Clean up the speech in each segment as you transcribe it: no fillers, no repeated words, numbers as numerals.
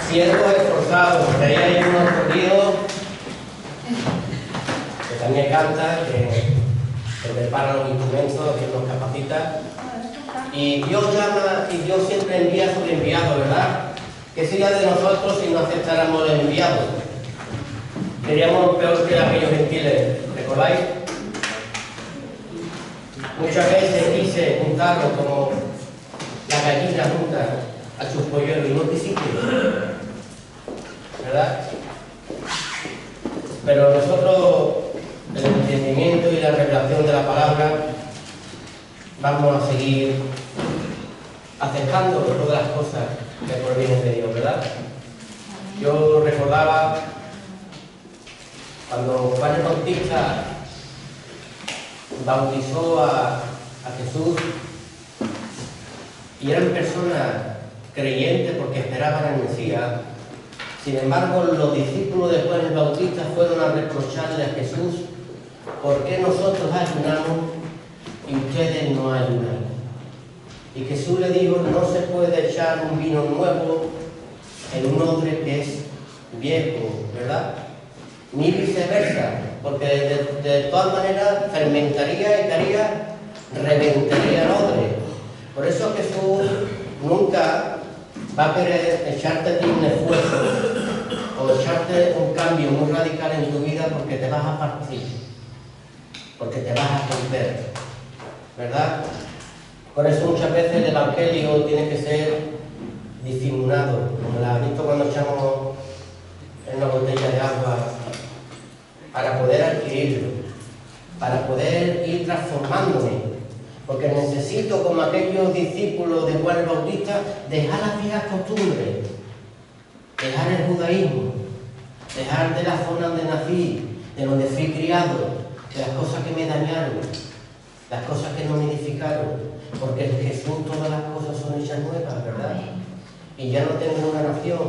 Siervos esforzados, porque ahí hay unos corridos que también cantan, que preparan los instrumentos, que nos capacita. Y Dios llama, y Dios siempre envía a sus enviados, ¿verdad? ¿Qué sería de nosotros si no aceptáramos el enviado? Seríamos peor que aquellos gentiles, ¿recordáis? Muchas veces quise juntarlos como la gallina junta a sus polluelos y no quisiste, ¿verdad? Pero nosotros, el entendimiento y la revelación de la palabra, vamos a seguir aceptando todas las cosas que provienen de Dios, ¿verdad? Yo recordaba cuando Juan el Bautista bautizó a Jesús y eran personas creyentes porque esperaban al Mesías. Sin embargo, los discípulos de Juan el Bautista fueron a reprocharle a Jesús: ¿por qué nosotros ayunamos y ustedes no ayunan? Y Jesús le dijo: no se puede echar un vino nuevo en un odre que es viejo, ¿verdad? Ni viceversa, porque de todas maneras fermentaría y caería, reventaría el odre. Por eso Jesús nunca va a querer echarte a ti un esfuerzo o echarte un cambio muy radical en tu vida porque te vas a partir, porque te vas a romper, ¿verdad? Por eso muchas veces el Evangelio tiene que ser disimulado, como la has visto cuando echamos en una botella de agua, para poder adquirirlo, para poder ir transformándome, porque necesito, como aquellos discípulos de Juan el Bautista, dejar las viejas costumbres, dejar el judaísmo, dejar de la zona donde nací, de donde fui criado, de las cosas que me dañaron, las cosas que no me edificaron, porque en Jesús todas las cosas son hechas nuevas, ¿verdad? Y ya no tengo una nación,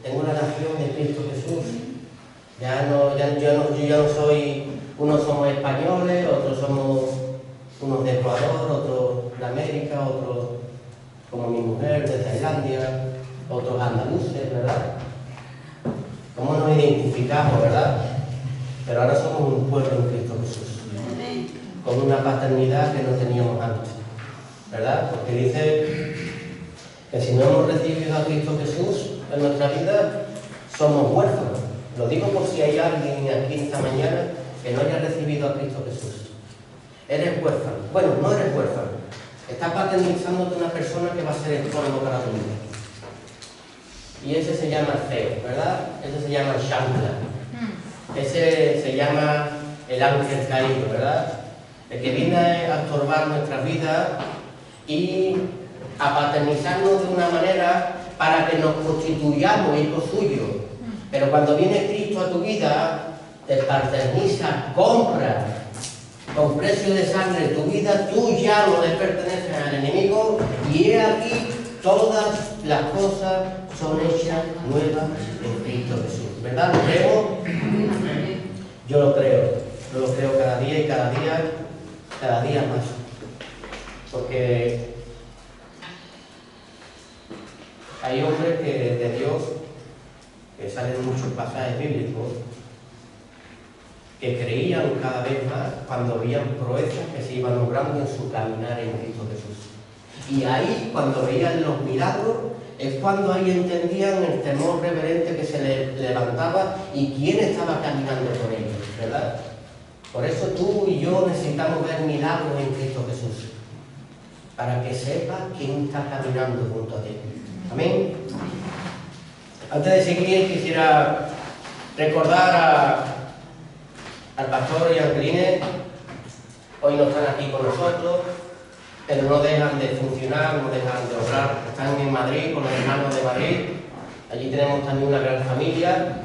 tengo la nación de Cristo Jesús. Yo ya no soy, unos somos españoles, otros somos unos de Ecuador, otros de América, otros como mi mujer de Tailandia, otros andaluces, ¿verdad? ¿Cómo nos identificamos, verdad? Pero ahora somos un pueblo en Cristo Jesús, con una paternidad que no teníamos antes, ¿verdad? Porque dice que si no hemos recibido a Cristo Jesús en nuestra vida, somos huérfanos. Lo digo por si hay alguien aquí esta mañana que no haya recibido a Cristo Jesús. Eres huérfano. Bueno, no eres huérfano. Estás paternizándote una persona que va a ser el polvo para tu vida. Y ese se llama feo, ¿verdad? Ese se llama chancla. Ese se llama el ángel caído, ¿verdad? El que viene a estorbar nuestra vida y a paternizarnos de una manera para que nos constituyamos hijos suyos. Pero cuando viene Cristo a tu vida, te paterniza, compra con precio de sangre tu vida, tú ya no le perteneces al enemigo, y he aquí todas las cosas son hechas nuevas en Cristo Jesús. ¿Verdad? ¿Lo creemos? Yo lo creo cada día y cada día más. Porque hay hombres que de Dios, que salen muchos pasajes bíblicos, que creían cada vez más cuando veían proezas que se iban logrando en su caminar en Cristo Jesús. Y ahí, cuando veían los milagros, es cuando ahí entendían el temor reverente que se les levantaba y quién estaba caminando con ellos, ¿verdad? Por eso tú y yo necesitamos ver milagros en Cristo Jesús, para que sepas quién está caminando junto a ti. Amén. Antes de seguir, quisiera recordar al pastor y Angelines. Hoy no están aquí con nosotros, pero no dejan de funcionar, no dejan de obrar. Están en Madrid con los hermanos de Madrid. Allí tenemos también una gran familia,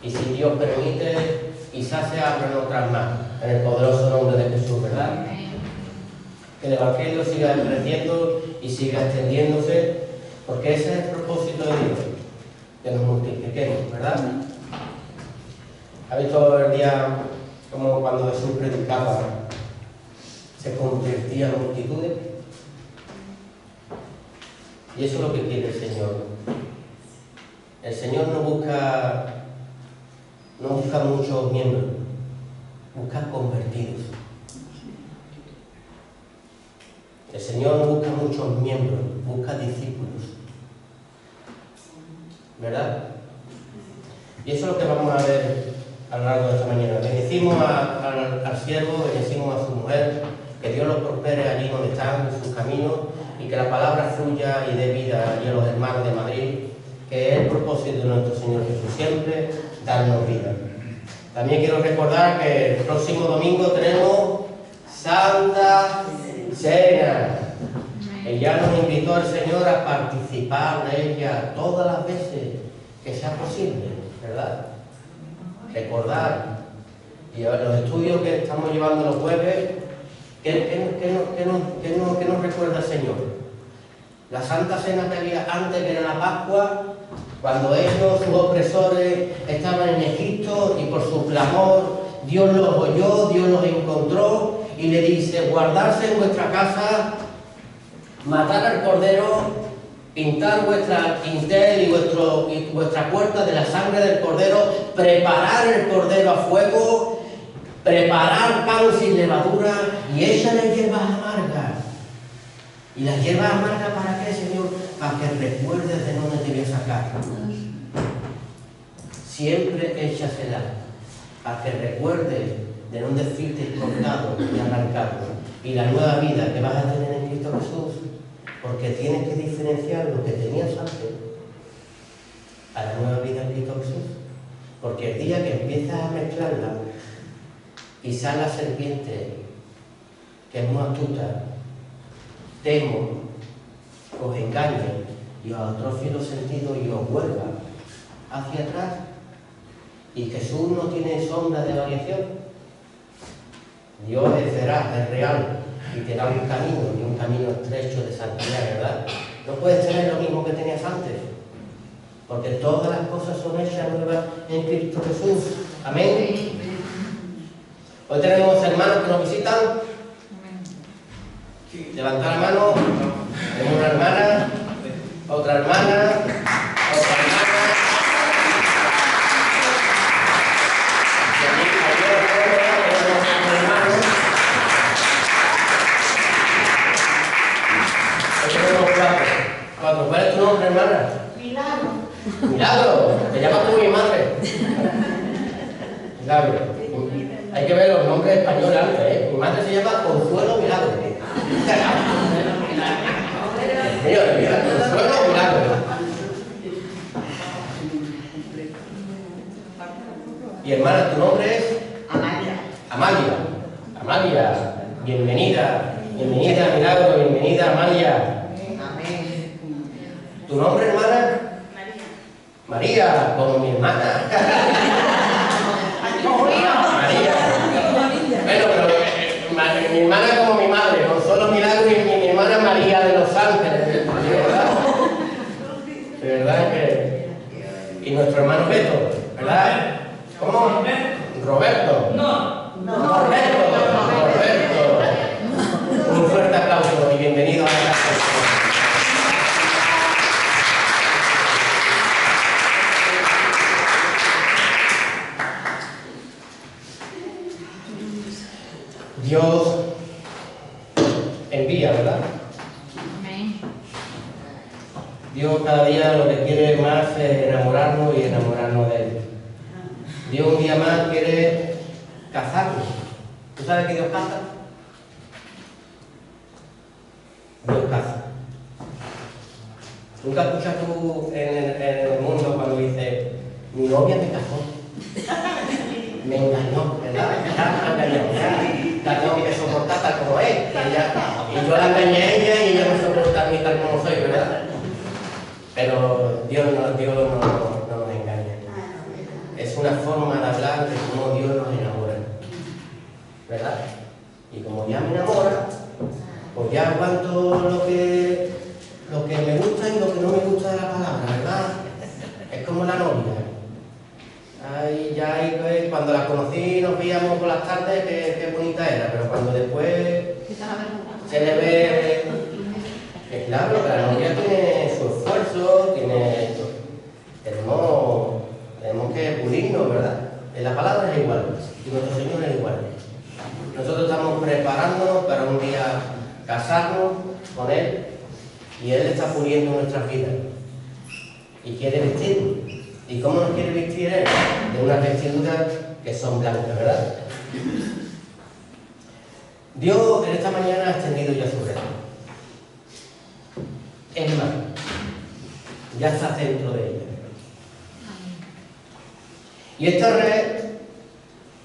y si Dios permite, quizás se abran otras más, en el poderoso nombre de Jesús, ¿verdad? Que el Evangelio siga creciendo y siga extendiéndose, porque ese es el propósito de Dios, que nos multipliquemos, ¿verdad? ¿Ha visto el día como cuando Jesús predicaba se convertían multitudes? Y eso es lo que quiere el Señor. El Señor no busca muchos miembros, busca convertidos. El Señor no busca muchos miembros, busca discípulos. ¿Verdad? Y eso es lo que vamos a ver a lo largo de esta mañana. Bendecimos al siervo, bendecimos a su mujer, que Dios los prospere allí donde están, en sus caminos, y que la palabra fluya y dé vida allí a los hermanos de Madrid, que es el propósito de nuestro Señor Jesús, siempre darnos vida. También quiero recordar que el próximo domingo tenemos Santa Cena. Y ya nos invitó el Señor a participar de ella todas las veces que sea posible, ¿verdad? Recordar. Y los estudios que estamos llevando los jueves, ¿qué nos recuerda el Señor? La Santa Cena que había antes, que era la Pascua, cuando ellos, sus opresores, estaban en Egipto y por su clamor Dios los oyó, Dios los encontró y le dice: guardarse en vuestra casa, matar al cordero, pintar vuestra dintel y vuestra puerta de la sangre del cordero, preparar el cordero a fuego, preparar pan sin levadura y échale hierbas amargas. ¿Y las hierbas amargas para qué, Señor? Para que recuerdes de dónde te voy a sacar. Siempre échasela, para que recuerdes de dónde fuiste cortado y arrancado. Y la nueva vida que vas a tener en Cristo Jesús, porque tienes que diferenciar lo que tenías antes a la nueva vida en Cristo Jesús. Porque el día que empiezas a mezclarla y sale la serpiente, que es muy astuta, temo, os engañe y os atrofie los sentidos y os vuelva hacia atrás. Y Jesús no tiene sombra de variación. Dios es veraz, es real, y te da un camino, y un camino estrecho de santidad, ¿verdad? No puedes tener lo mismo que tenías antes, porque todas las cosas son hechas nuevas en Cristo Jesús. Amén. Hoy tenemos hermanos que nos visitan. Levantar la mano. Tenemos una hermana, otra hermana, otra hermana. ¿Cuál es tu nombre, hermana? Milagro. Milagro, te llamas como mi madre. Milagro. Hay que ver los nombres españoles antes, ¿eh? Mi madre se llama Consuelo Milagro. Señores, mira, Consuelo Milagro. Y hermana, ¿tu nombre es? Amalia. Amalia. Amalia, bienvenida. Bienvenida, Milagro, bienvenida, Amalia. ¿Tu nombre, hermana? María. María, como mi hermana. María. Bueno, pero mi hermana como mi madre, Consuelo Milagro y mi hermana María de los Ángeles. ¿Verdad? De verdad que... Y nuestro hermano Beto, ¿verdad? ¿Cómo? Roberto. No. Roberto. Un fuerte aplauso y bienvenido a la casa. Dios envía, ¿verdad? Amén. Dios cada día lo que quiere más es enamorarnos y enamorarnos de Él. Dios un día más quiere cazarnos. ¿Tú sabes que Dios caza? Dios caza. ¿Nunca escuchas tú en el mundo cuando dice: mi novia me casó? Me engañó, ¿verdad? Me engañó. La tengo que soportar tal como es. Y yo la engañé a ella y ella me soporta a mí tal como soy, ¿verdad? Pero Dios no nos engaña. Es una forma de hablar de cómo Dios nos enamora, ¿verdad? Y como ya me enamora, pues ya aguanto lo que me gusta y lo que no me gusta de la palabra, ¿verdad? Es como la novia. Cuando la conocí nos veíamos por las tardes, qué bonita era, pero cuando después se le ve, que claro, que la novia tiene En la palabra es igual, y nuestro Señor es igual. Nosotros estamos preparándonos para un día casarnos con Él, y Él está poniendo nuestras vidas. Y quiere vestirnos. ¿Y cómo nos quiere vestir Él? De unas vestiduras que son blancas, ¿verdad? Dios en esta mañana ha extendido ya su reino. Es más, ya está dentro de ella. Y esta red,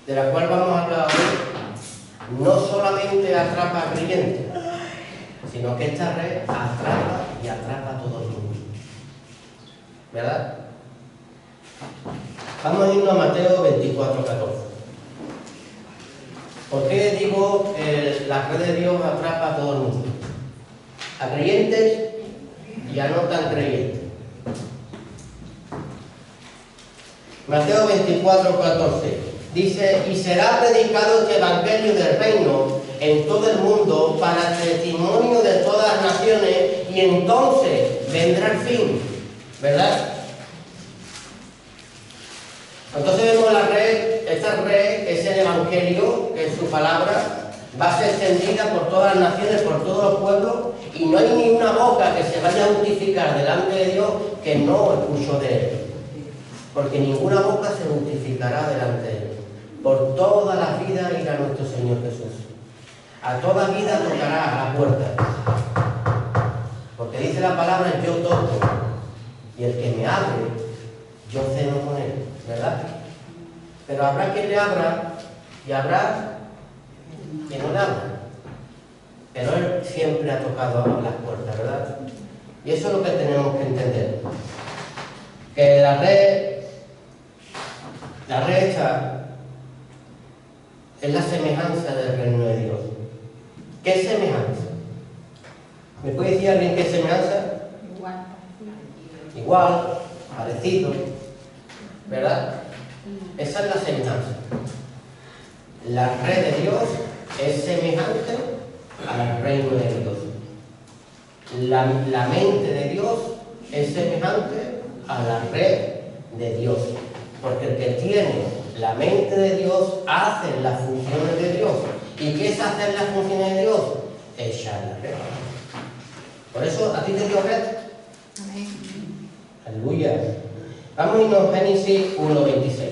de la cual vamos a hablar hoy, no solamente atrapa a creyentes, sino que esta red atrapa y atrapa a todo el mundo. ¿Verdad? Vamos a irnos a Mateo 24, 14. ¿Por qué digo que la red de Dios atrapa a todo el mundo? A creyentes y a no tan creyentes. Mateo 24, 14 dice: y será predicado este evangelio del reino en todo el mundo para testimonio de todas las naciones, y entonces vendrá el fin. ¿Verdad? Entonces vemos la red, esta red es el evangelio, que es su palabra, va a ser extendida por todas las naciones, por todos los pueblos, y no hay ni una boca que se vaya a justificar delante de Dios que no escuchó de Él. Porque ninguna boca se justificará delante de Él. Por toda la vida irá nuestro Señor Jesús. A toda vida tocará a la puerta. Porque dice la palabra: yo toco, y el que me abre, yo ceno con él. ¿Verdad? Pero habrá quien le abra y habrá quien no le abra. Pero Él siempre ha tocado las puertas, ¿verdad? Y eso es lo que tenemos que entender. Que la red esta es la semejanza del reino de Dios. ¿Qué es semejanza? ¿Me puede decir alguien qué es semejanza? Igual. Igual, parecido, ¿verdad? Esa es la semejanza. La red de Dios es semejante al reino de Dios. La mente de Dios es semejante a la red de Dios. Porque el que tiene la mente de Dios hace las funciones de Dios. ¿Y qué es hacer las funciones de Dios? Echar la red. Por eso, ¿a ti te dio red? Amén. Aleluya. Vamos a irnos a Génesis 1:26.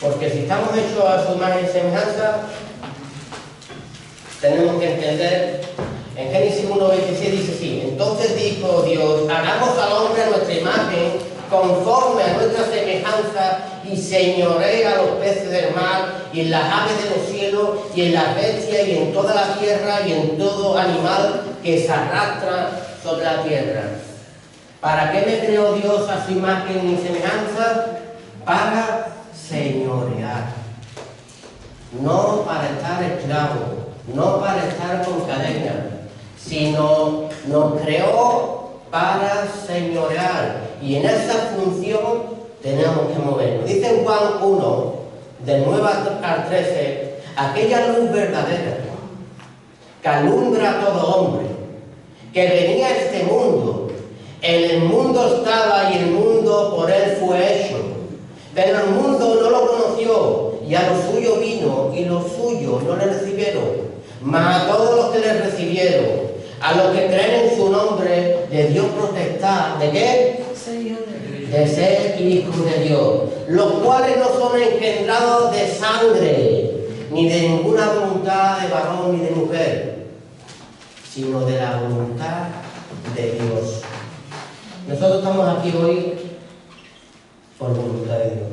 Porque si estamos hechos a su imagen y semejanza, tenemos que entender, en Génesis 1:26 dice así: entonces dijo Dios, hagamos al hombre a nuestra imagen, conforme a nuestra semejanza, y señoree a los peces del mar, y en las aves de los cielos, y en las bestias, y en toda la tierra, y en todo animal que se arrastra sobre la tierra. ¿Para qué me creó Dios a su imagen y semejanza? Para señorear, no para estar esclavo, no para estar con cadenas, sino nos creó para señorear, y en esa función tenemos que movernos. Dice en Juan 1, del 9 al 13, aquella luz verdadera que alumbra a todo hombre, que venía a este mundo, en el mundo estaba y el mundo por él fue hecho, pero el mundo no lo conoció, y a lo suyo vino y los suyos no le recibieron. Mas a todos los que le recibieron, a los que creen en su nombre, les dio potestad ¿de qué? De ser hijos de Dios, los cuales no son engendrados de sangre, ni de ninguna voluntad de varón ni de mujer, sino de la voluntad de Dios. Nosotros estamos aquí hoy por voluntad de Dios.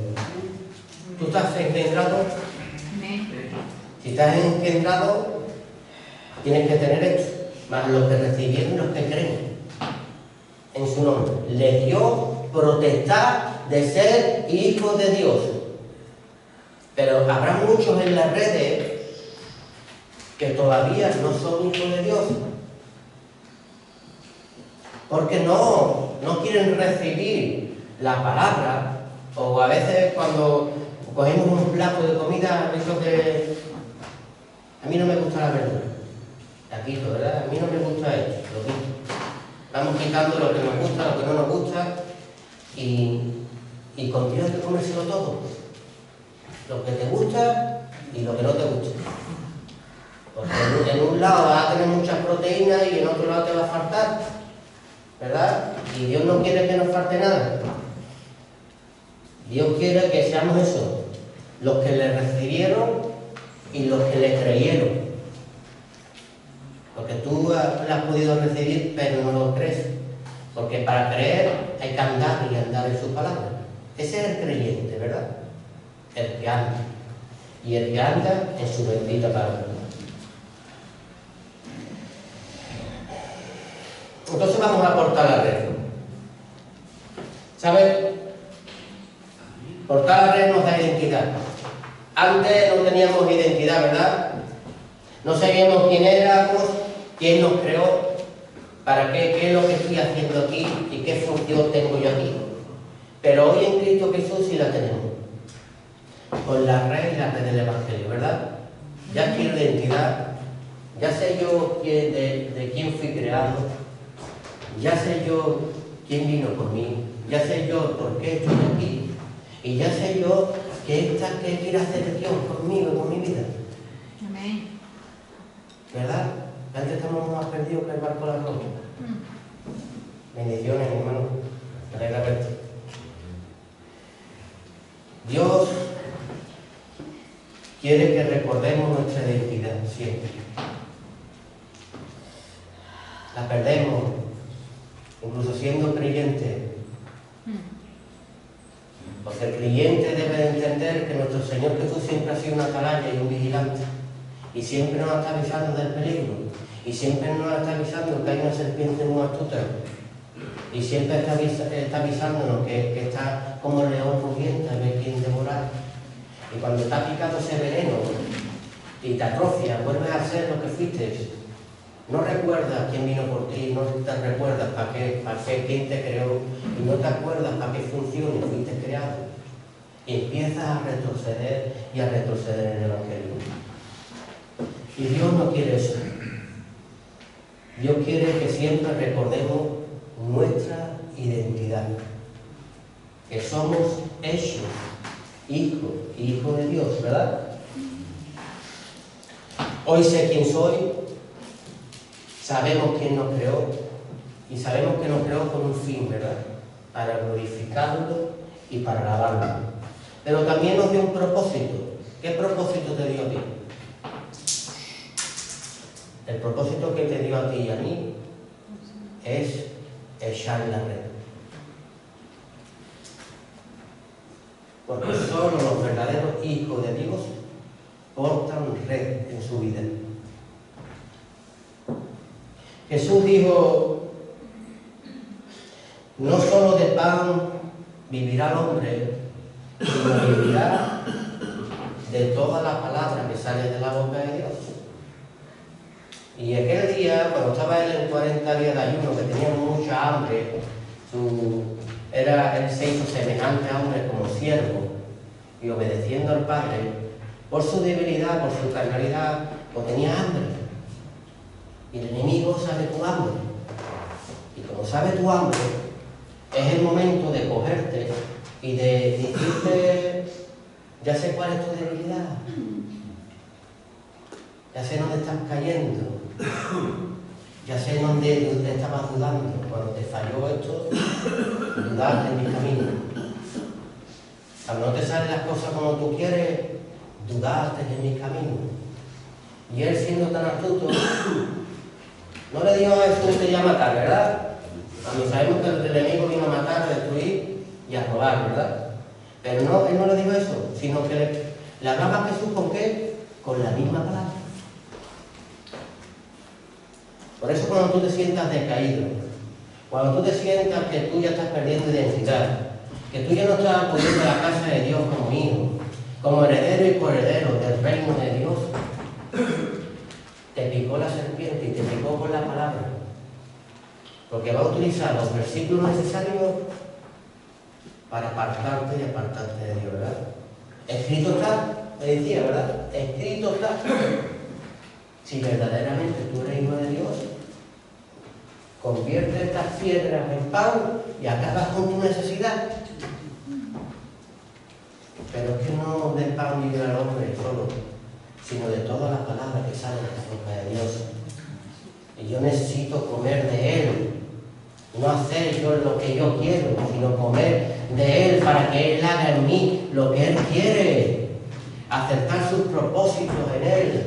¿Tú estás engendrado? Amén. Si estás engendrado, tienes que tener esto. Más los que recibieron y los que creen en su nombre. Les dio potestad de ser hijos de Dios. Pero habrá muchos en las redes que todavía no son hijos de Dios. Porque no quieren recibir la palabra. O a veces cuando cogemos un plato de comida, eso que A mí no me gusta la verdura. La quito, ¿verdad? A mí no me gusta esto, lo quito. Vamos quitando lo que nos gusta, lo que no nos gusta y con Dios hay que comérselo todo. Lo que te gusta y lo que no te gusta. Porque en un lado vas a tener muchas proteínas y en otro lado te va a faltar, ¿verdad? Y Dios no quiere que nos falte nada. Dios quiere que seamos eso, los que le recibieron y los que le creyeron. Porque tú lo has podido recibir, pero no lo crees. Porque para creer hay que andar y andar en sus palabras. Ese es el creyente, ¿verdad? El que anda. Y el que anda en su bendita palabra. Entonces vamos a cortar la red. ¿Sabes? Cortar la red nos da identidad. Antes no teníamos identidad, ¿verdad? No sabíamos quién éramos, quién nos creó, para qué es lo que estoy haciendo aquí y qué función tengo yo aquí. Pero hoy en Cristo Jesús sí la tenemos. Con la red y la red del Evangelio, ¿verdad? Ya quiero identidad, ya sé yo de quién fui creado, ya sé yo quién vino por mí, ya sé yo por qué estoy aquí, y ya sé yo qué quiere hacer Dios conmigo, con mi vida. Amén. ¿Verdad? Antes estamos más perdidos que el barco de la roca. Bendiciones, hermano. Me alegra verte. Dios quiere que recordemos nuestra identidad siempre. La perdemos, incluso siendo creyentes. Porque el creyente debe de entender que nuestro Señor Jesús siempre ha sido una atalaya y un vigilante. Y siempre nos está avisando del peligro. Y siempre nos está avisando que hay una serpiente muy astuta. Y siempre está avisándonos que está como el león rugiente a ver quién devorar. Y cuando está picado ese veneno y te atrofia, vuelves a ser lo que fuiste. No recuerdas quién vino por ti, no te recuerdas para qué, quién te creó, y no te acuerdas para qué función fuiste creado. Y empiezas a retroceder y a retroceder en el Evangelio. Y Dios no quiere eso. Dios quiere que siempre recordemos nuestra identidad. Que somos hechos hijos de Dios, ¿verdad? Hoy sé quién soy. Sabemos quién nos creó y sabemos que nos creó con un fin, ¿verdad? Para glorificarlo y para alabarlo. Pero también nos dio un propósito. ¿Qué propósito te dio a ti? El propósito que te dio a ti y a mí es echar la red. Porque solo los verdaderos hijos de Dios portan red en su vida. Jesús dijo, no solo de pan vivirá el hombre, sino vivirá de toda la palabra que sale de la boca de Dios. Y aquel día, cuando estaba él en 40 días de ayuno, que tenía mucha hambre, él se hizo semejante a hombre como siervo, y obedeciendo al Padre, por su debilidad, por su carnalidad, pues tenía hambre. Y el enemigo sabe tu hambre. Y como sabe tu hambre, es el momento de cogerte y de decirte, ya sé cuál es tu debilidad. Ya sé dónde estás cayendo. Ya sé dónde estabas dudando. Cuando te falló esto, dudaste en mi camino. Cuando no te salen las cosas como tú quieres, dudaste en mi camino. Y él, siendo tan astuto, no le dijo a Jesús te iba a matar, ¿verdad? Cuando sabemos que el enemigo vino a matar, a destruir y a robar, ¿verdad? Pero no, él no le dijo eso, sino que le hablaba a Jesús ¿con qué? Con la misma palabra. Por eso cuando tú te sientas decaído, cuando tú te sientas que tú ya estás perdiendo identidad, que tú ya no estás acudiendo a la casa de Dios como hijo, como heredero y coheredero del reino de Dios, te picó la serpiente y te picó con la palabra. Porque va a utilizar los versículos necesarios para apartarte y apartarte de Dios, ¿verdad? Escrito está, me decía, ¿verdad? Escrito está. Si verdaderamente tú eres hijo de Dios, convierte estas piedras en pan y acabas con tu necesidad. Pero es que no del pan vive el hombre solo, sino de todas las palabras que salen de la boca de Dios. Y yo necesito comer de Él, no hacer yo lo que yo quiero, sino comer de Él para que Él haga en mí lo que Él quiere, aceptar sus propósitos en Él.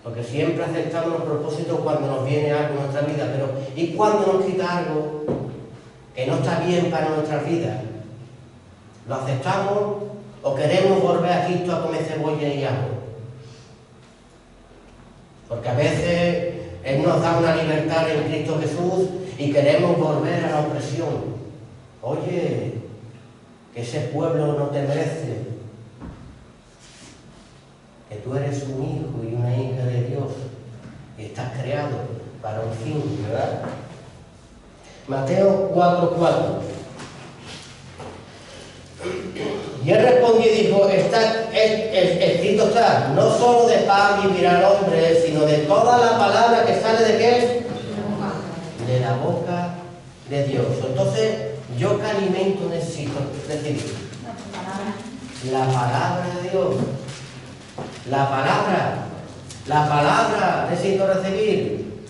Porque siempre aceptamos los propósitos cuando nos viene algo en nuestra vida, pero ¿y cuando nos quita algo que no está bien para nuestra vida? ¿Lo aceptamos o queremos volver a Cristo a comer cebolla y ajo? Porque a veces Él nos da una libertad en Cristo Jesús y queremos volver a la opresión. Oye, que ese pueblo no te merece, que tú eres un hijo y una hija de Dios y estás creado para un fin, ¿verdad? Mateo 4:4. Y él respondió y dijo, escrito está, no solo de pan vivirá el hombre, sino de toda la palabra que sale de ¿qué? De la boca de Dios. Entonces, ¿yo qué alimento necesito recibir? La palabra de Dios. La palabra necesito recibir.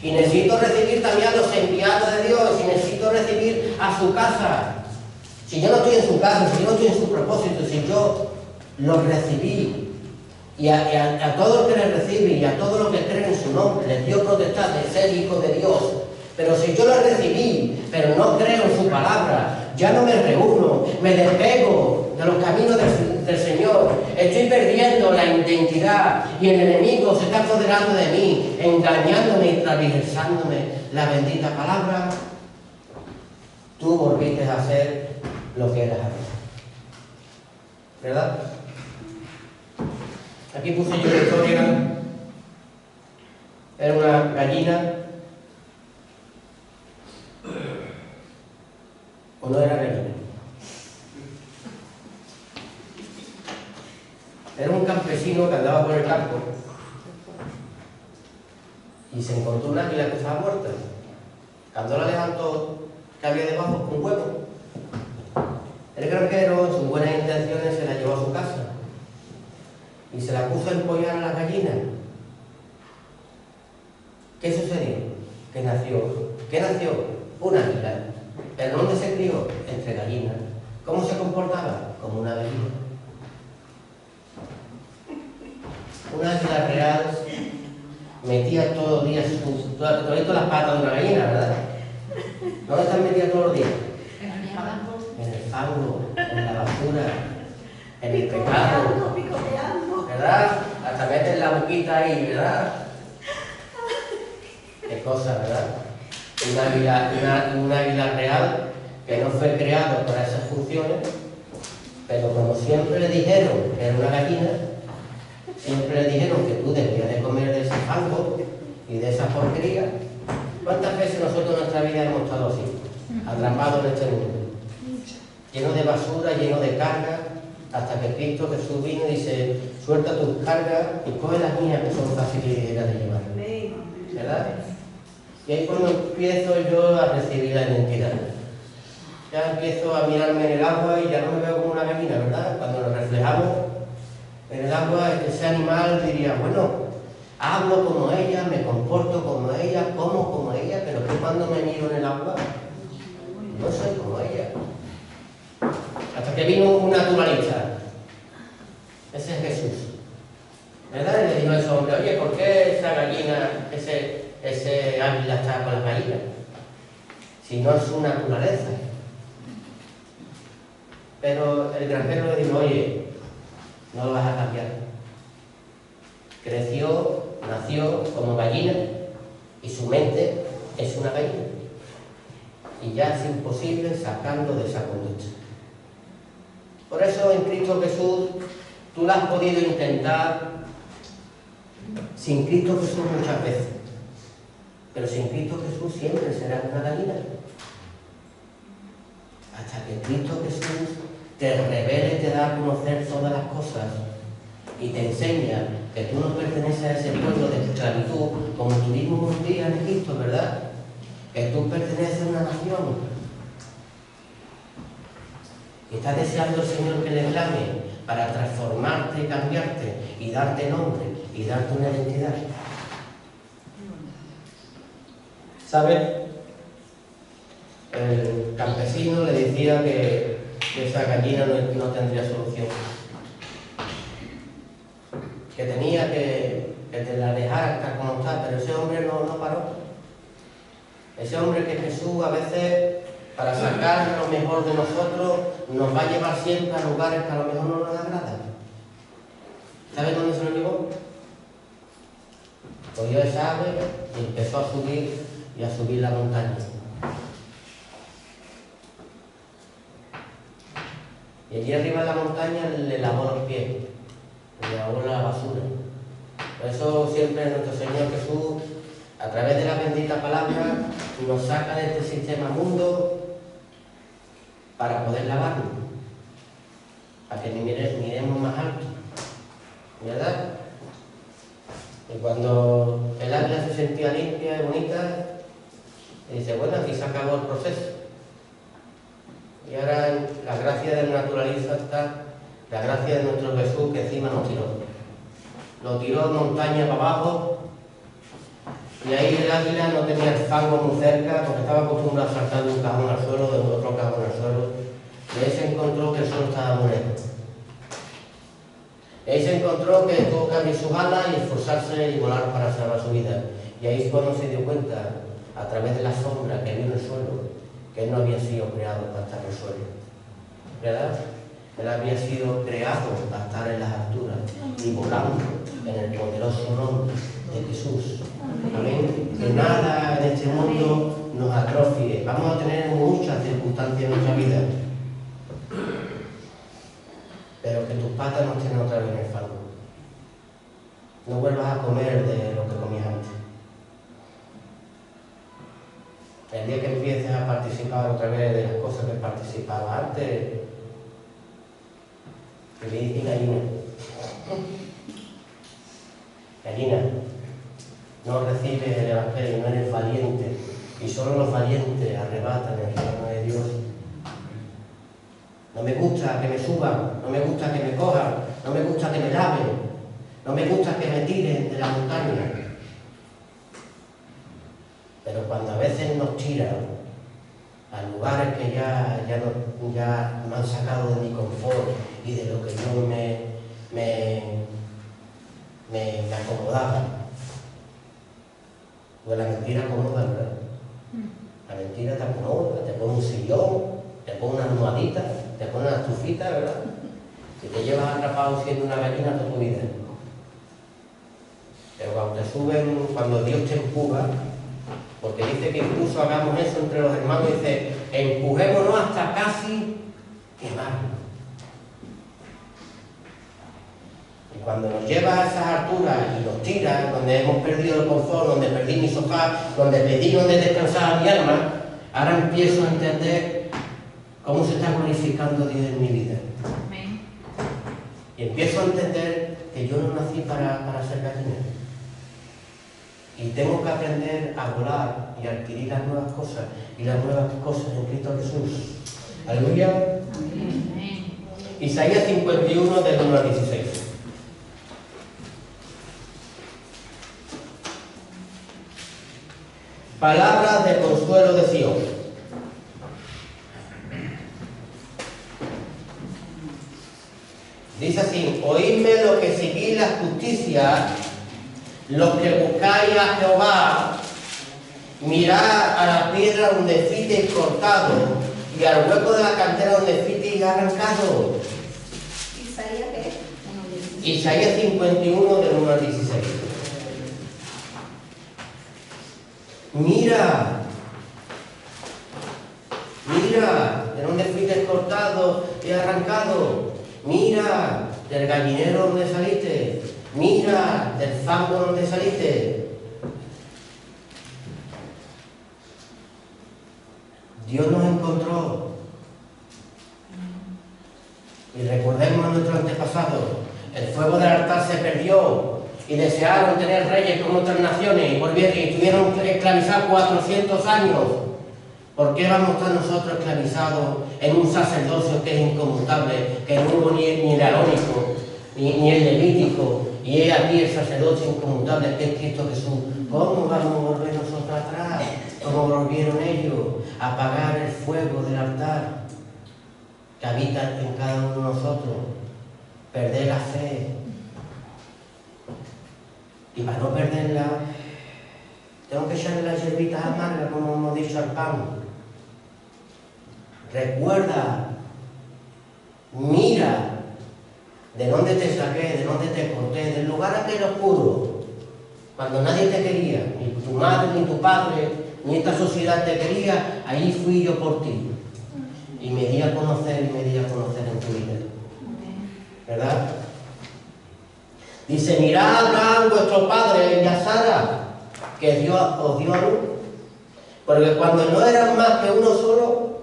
Y necesito recibir también a los enviados de Dios, y necesito recibir a su casa. Si yo no estoy en su casa, si yo no estoy en su propósito, si yo lo recibí, y a todos los que le reciben y a todos los que creen en su nombre, les dio potestad de ser hijos de Dios. Pero si yo lo recibí, pero no creo en su palabra, ya no me reúno, me despego de los caminos del Señor, estoy perdiendo la identidad y el enemigo se está apoderando de mí, engañándome y transversándome la bendita palabra, tú volviste a ser lo que eras antes. ¿Verdad? Aquí puse yo la historia. Era una gallina. ¿O no era gallina? Era un campesino que andaba por el campo y se encontró una águila que estaba muerta. Cuando la levantó, que había debajo un huevo. El granjero, en sus buenas intenciones, se la llevó a su casa y se la puso a empollar a la gallina. ¿Qué sucedió? ¿Qué nació? Una águila. ¿Pero dónde se crió? Entre gallinas. ¿Cómo se comportaba? Como una gallina. Una águila real metía todos los días todas las patas de una gallina, ¿verdad? ¿Dónde están metidas todos los días? En el fango, en la basura, en el pecado, ¿verdad? Hasta meten la boquita ahí, ¿verdad? Qué cosa, ¿verdad? Un águila real que no fue creado para esas funciones, pero como siempre le dijeron que era una gallina, siempre le dijeron que tú debías de comer de ese fango y de esa porquería. ¿Cuántas veces nosotros en nuestra vida hemos estado así, atrapados en este mundo? Lleno de basura, lleno de cargas, hasta que Cristo Jesús vino y dice, suelta tus cargas y coge las mías que son fáciles y ligeras de llevar. ¿Verdad? Y ahí cuando empiezo yo a recibir la identidad. Ya empiezo a mirarme en el agua y ya no me veo como una gallina, ¿verdad? Cuando nos reflejamos en el agua, ese animal diría, bueno, hablo como ella, me comporto como ella, como como ella, pero que cuando me miro en el agua, no soy como ella. Hasta que vino un naturalista. Ese es Jesús. ¿Verdad? Y le dijo a ese hombre, oye, ¿por qué esa gallina, ese águila está con las gallinas? Si no es su naturaleza. Pero el granjero le dijo, oye, no lo vas a cambiar. Creció, nació como gallina y su mente es una gallina. Y ya es imposible sacarlo de esa conducta. Por eso en Cristo Jesús tú lo has podido intentar sin Cristo Jesús muchas veces. Pero sin Cristo Jesús siempre serás una gallina. Hasta que Cristo Jesús te revele, te da a conocer todas las cosas y te enseña que tú no perteneces a ese pueblo de esclavitud, como tuvimos un día en Egipto, ¿verdad? Que tú perteneces a una nación. Y está deseando el Señor que le clame para transformarte y cambiarte y darte nombre y darte una identidad. ¿Sabes? El campesino le decía que esa gallina no tendría solución. Que tenía que te la dejara estar como está, pero ese hombre no paró. Ese hombre que Jesús a veces, para sacar lo mejor de nosotros, nos va a llevar siempre a lugares que a lo mejor no nos agradan. ¿Sabes dónde se lo llevó? Cogió esa ave y empezó a subir la montaña. Y allí arriba de la montaña le lavó los pies, le lavó la basura. Por eso siempre nuestro Señor Jesús, a través de la bendita palabra, nos saca de este sistema mundo para poder lavarnos, para que miremos más alto, ¿verdad? Y cuando el águila se sentía limpia y bonita, dice, bueno, aquí se acabó el proceso. Y ahora la gracia del naturalista está, la gracia de nuestro Jesús que encima nos tiró. Lo tiró montaña para abajo, y ahí el águila no tenía el fango muy cerca porque estaba acostumbrado a saltar de un cajón al suelo, de otro cajón al suelo. Y ahí se encontró que el sol estaba muy lejos. Y ahí se encontró que tuvo que abrir sus alas y esforzarse y volar para salvar su vida. Y ahí es cuando se dio cuenta, a través de la sombra que vio en el suelo, que él no había sido creado para estar en el suelo. ¿Verdad? Él había sido creado para estar en las alturas y volando en el poderoso nombre de Jesús. Amén. Que nada en este mundo nos atrofie. Vamos a tener muchas circunstancias en nuestra vida, pero que tus patas no estén otra vez en el fango. No vuelvas a comer de lo que comías antes. El día que empieces a participar otra vez de las cosas que participabas antes, que le dices gallina. Gallina, no recibes el Evangelio, no eres valiente, y solo los valientes arrebatan el reino de Dios. No me gusta que me suban, no me gusta que me cojan, no me gusta que me laven, no me gusta que me tiren de la montaña. Pero cuando a veces nos tiran a lugares que ya me han sacado de mi confort y de lo que yo me acomodaba, pues la mentira acomoda, ¿verdad? La mentira te acomoda, te pone un sillón, te pone una almohadita, te pone una estufita, ¿verdad? Y te llevas atrapado siendo una gallina toda tu vida. Pero cuando te suben, cuando Dios te empuja, porque dice que incluso hagamos eso entre los hermanos, dice, empujémonos hasta casi quemarnos. Y cuando nos lleva a esas alturas y nos tira, donde hemos perdido el confort, donde perdí mi sofá, donde perdí donde descansaba mi alma, ahora empiezo a entender cómo se está glorificando Dios en mi vida. Amén. Y empiezo a entender que yo no nací para ser gallina. Y tengo que aprender a volar y a adquirir las nuevas cosas, y las nuevas cosas en Cristo Jesús. Aleluya. Amén. Isaías 51, del 1 al 16. Palabras de consuelo de Sion. Dice así, oídme los que seguís la justicia, los que buscáis a Jehová, mirad a la piedra donde fuisteis cortado y al hueco de la cantera donde fuisteis arrancado. ¿Isaías qué? Isaías 51, del 1 al 16. Mira, de dónde fuiste cortado y arrancado. Mira, del gallinero donde saliste. Mira, del fango donde saliste. Dios nos encontró. Y recordemos a nuestros antepasados. El fuego del altar se perdió. y desearon tener reyes como otras naciones y estuvieron esclavizados 400 años. ¿Por qué vamos a estar nosotros esclavizados en un sacerdocio que es inconmutable, que no hubo ni el arónico, ni el levítico, y es aquí el sacerdocio inconmutable que es Cristo Jesús? ¿Cómo vamos a volver nosotros atrás? ¿Cómo volvieron ellos a apagar el fuego del altar que habita en cada uno de nosotros? Perder la fe. Y para no perderla, tengo que echarle las hierbitas amargas, como hemos dicho, al pan. Recuerda, mira, de dónde te saqué, de dónde te corté, del lugar aquel oscuro, cuando nadie te quería, ni tu madre, ni tu padre, ni esta sociedad te quería, ahí fui yo por ti. Y me di a conocer en tu vida. ¿Verdad? Dice, mirad a Abraham, vuestro padre, y a Sara, que os dio a luz. Porque cuando no eran más que uno solo,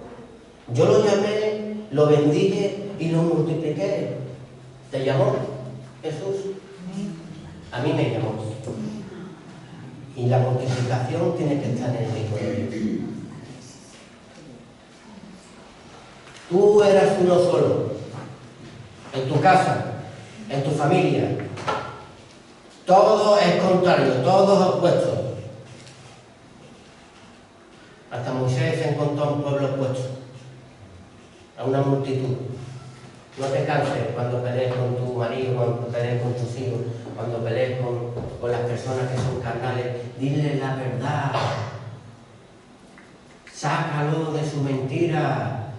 yo lo llamé, lo bendije y lo multipliqué. ¿Te llamó Jesús? A mí me llamó. Y la multiplicación tiene que estar en el Hijo de Dios. Tú eras uno solo, en tu casa, en tu familia. Todo es contrario, todo es opuesto. Hasta Moisés se encontró a un pueblo opuesto, a una multitud. No te canses cuando pelees con tu marido, cuando pelees con tus hijos, cuando pelees con las personas que son carnales. Dile la verdad. Sácalo de su mentira.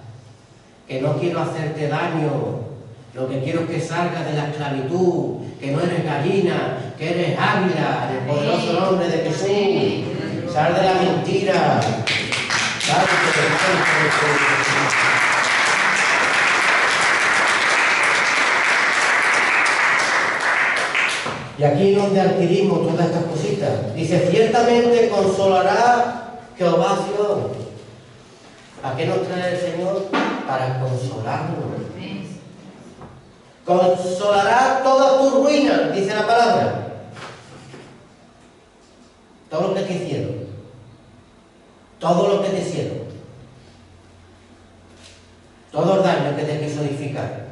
Que no quiero hacerte daño. Lo que quiero es que salgas de la esclavitud, que no eres gallina, que eres águila, en el poderoso nombre de Jesús. Sal de la mentira. Sal de Y aquí es donde adquirimos todas estas cositas. Dice, ciertamente consolará Jehová Sion. ¿A qué nos trae el Señor? Para consolarnos. Consolará todas tus ruinas, dice la palabra. Todo lo que te hicieron. Todo lo que te hicieron. Todo el daño que te quiso edificar.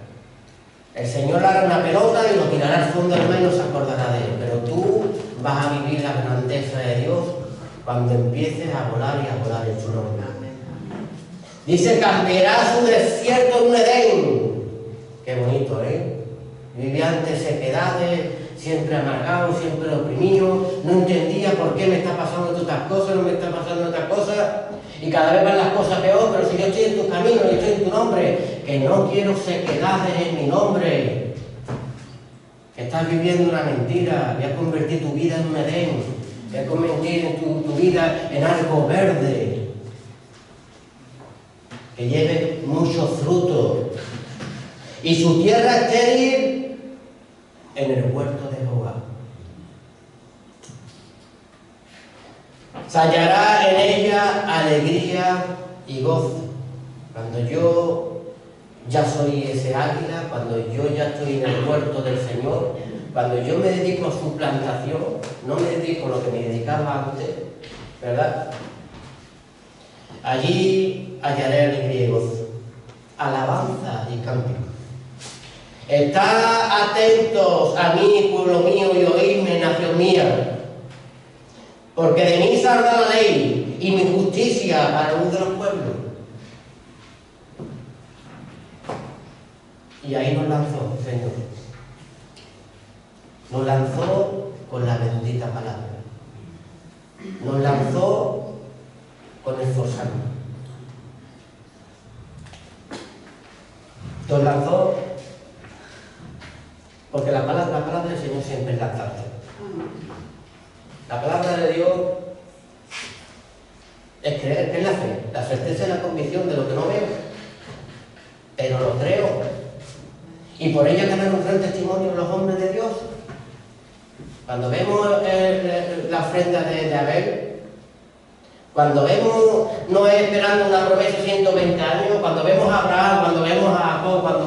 El Señor hará una pelota y lo tirará al fondo del mar y no se acordará de él. Pero tú vas a vivir la grandeza de Dios cuando empieces a volar y a volar en su nombre. Dice, cambiará su desierto en un Edén. Qué bonito, ¿eh? Vivía ante sequedades, siempre amargado, siempre oprimido. No entendía por qué me está pasando todas estas cosas, no me está pasando otras cosas. Y cada vez van las cosas peor, pero si yo estoy en tu camino y estoy en tu nombre, que no quiero sequedades en mi nombre. Que estás viviendo una mentira, voy a convertir tu vida en un Edén, voy a convertir tu vida en algo verde, que lleve mucho fruto. Y su tierra estéril en el huerto de Jehová. Se hallará en ella alegría y gozo. Cuando yo ya soy ese águila, cuando yo ya estoy en el huerto del Señor, cuando yo me dedico a su plantación, no me dedico a lo que me dedicaba antes, ¿verdad? Allí hallaré alegría y gozo, alabanza y cántico. Estad atentos a mí, pueblo mío, y oídme, nación mía. Porque de mí saldrá la ley y mi justicia para luz de los pueblos. Y ahí nos lanzó el Señor. Nos lanzó con la bendita palabra. Nos lanzó con esforzarnos. Nos lanzó porque la palabra del Señor siempre es lanzarte. La palabra de Dios es creer, es la fe, la certeza y la convicción de lo que no veo, pero lo creo. Y por ella tener un gran testimonio los hombres de Dios. Cuando vemos la ofrenda de Abel, cuando vemos Noé esperando una promesa 120 años, cuando vemos a Abraham, cuando vemos a Jacob, cuando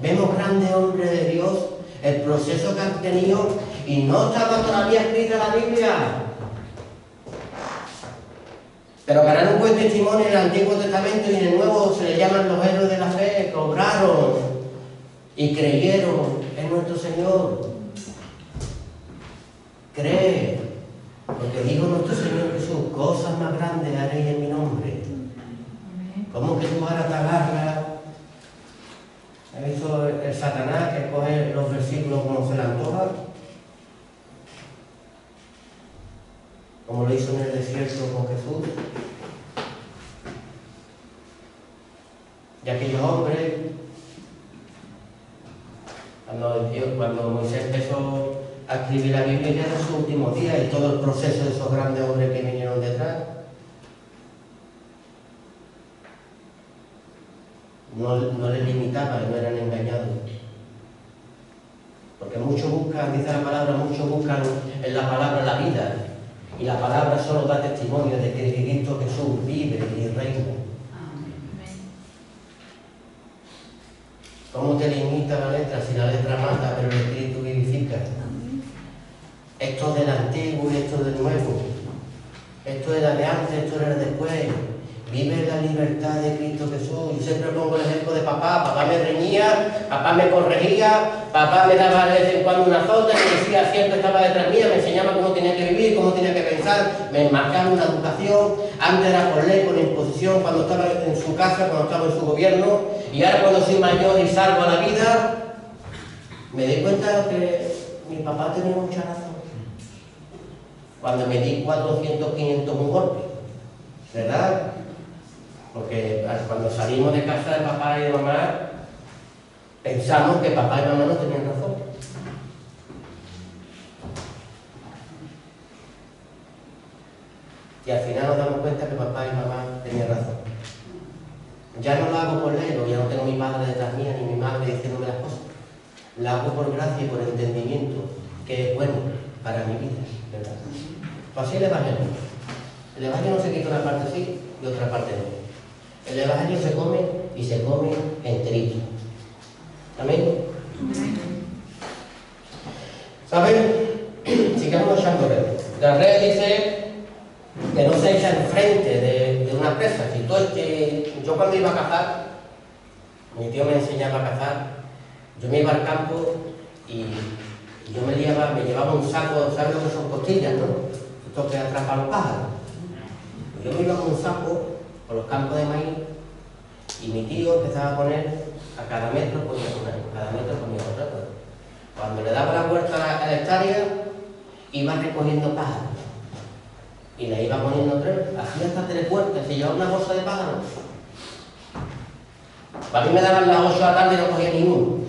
vemos grandes hombres de Dios, el proceso que han tenido y no estaba todavía escrita la Biblia. Pero para dar un buen testimonio en el Antiguo Testamento y en el Nuevo se le llaman los héroes de la fe, que obraron y creyeron en nuestro Señor. Cree, porque dijo nuestro Señor Jesús, cosas más grandes haréis en mi nombre. ¿Cómo que tú ahora te agarras? ¿Has visto el Satanás que coge los versículos como se le antoja? Como lo hizo en el desierto con Jesús. Y aquellos hombres, cuando Moisés empezó a escribir la Biblia, ya en sus últimos días y todo el proceso de esos grandes hombres que vinieron detrás, no les limitaba y no eran engañados. Porque muchos buscan, dice la palabra, muchos buscan en la palabra la vida. Y la palabra solo da testimonio de que Cristo Jesús vive y reina. ¿Cómo te limita la letra si la letra mata pero el Espíritu vivifica? Esto es del antiguo y esto es del nuevo. Esto era de antes, esto era de después. Vive la libertad de Cristo Jesús. Yo siempre pongo el ejemplo de papá. Papá me reñía, papá me corregía, papá me daba de vez en cuando una azote, me decía, siempre estaba detrás mía, me enseñaba cómo tenía que vivir, cómo tenía que pensar, me marcaba una educación. Antes era por ley, por imposición, cuando estaba en su casa, cuando estaba en su gobierno. Y ahora cuando soy mayor y salgo a la vida, me di cuenta que mi papá tenía mucha razón. Cuando me di 400, 500 un golpe, ¿verdad? Porque cuando salimos de casa de papá y de mamá, pensamos que papá y mamá no tenían razón. Y al final nos damos cuenta que papá y mamá tenían razón. Ya no lo hago por ley, ya no tengo mi padre detrás mía ni mi madre diciéndome las cosas. La hago por gracia y por entendimiento, que es bueno para mi vida, ¿verdad? Pues así el Evangelio. El Evangelio no se quita una parte sí y otra parte no. El Evangelio se come y se come enterito. ¿Amén? ¿Saben? Sigamos echando redes. La red dice que no se echa enfrente de una presa. Si tú yo cuando iba a cazar, mi tío me enseñaba a cazar, yo me iba al campo y yo me llevaba un saco, ¿sabes lo que son costillas, no? Esto que atrapa a los pájaros. Yo me iba con un saco por los campos de maíz y mi tío empezaba a poner a cada metro ponía una, cada metro ponía otra. Cuando le daba la vuelta a la hectárea iba recogiendo pájaros y le iba poniendo tres, hacía hasta 3 puertas, se llevaba una bolsa de pájaros. Para mí me daban las 8 de la tarde y no cogía ninguno.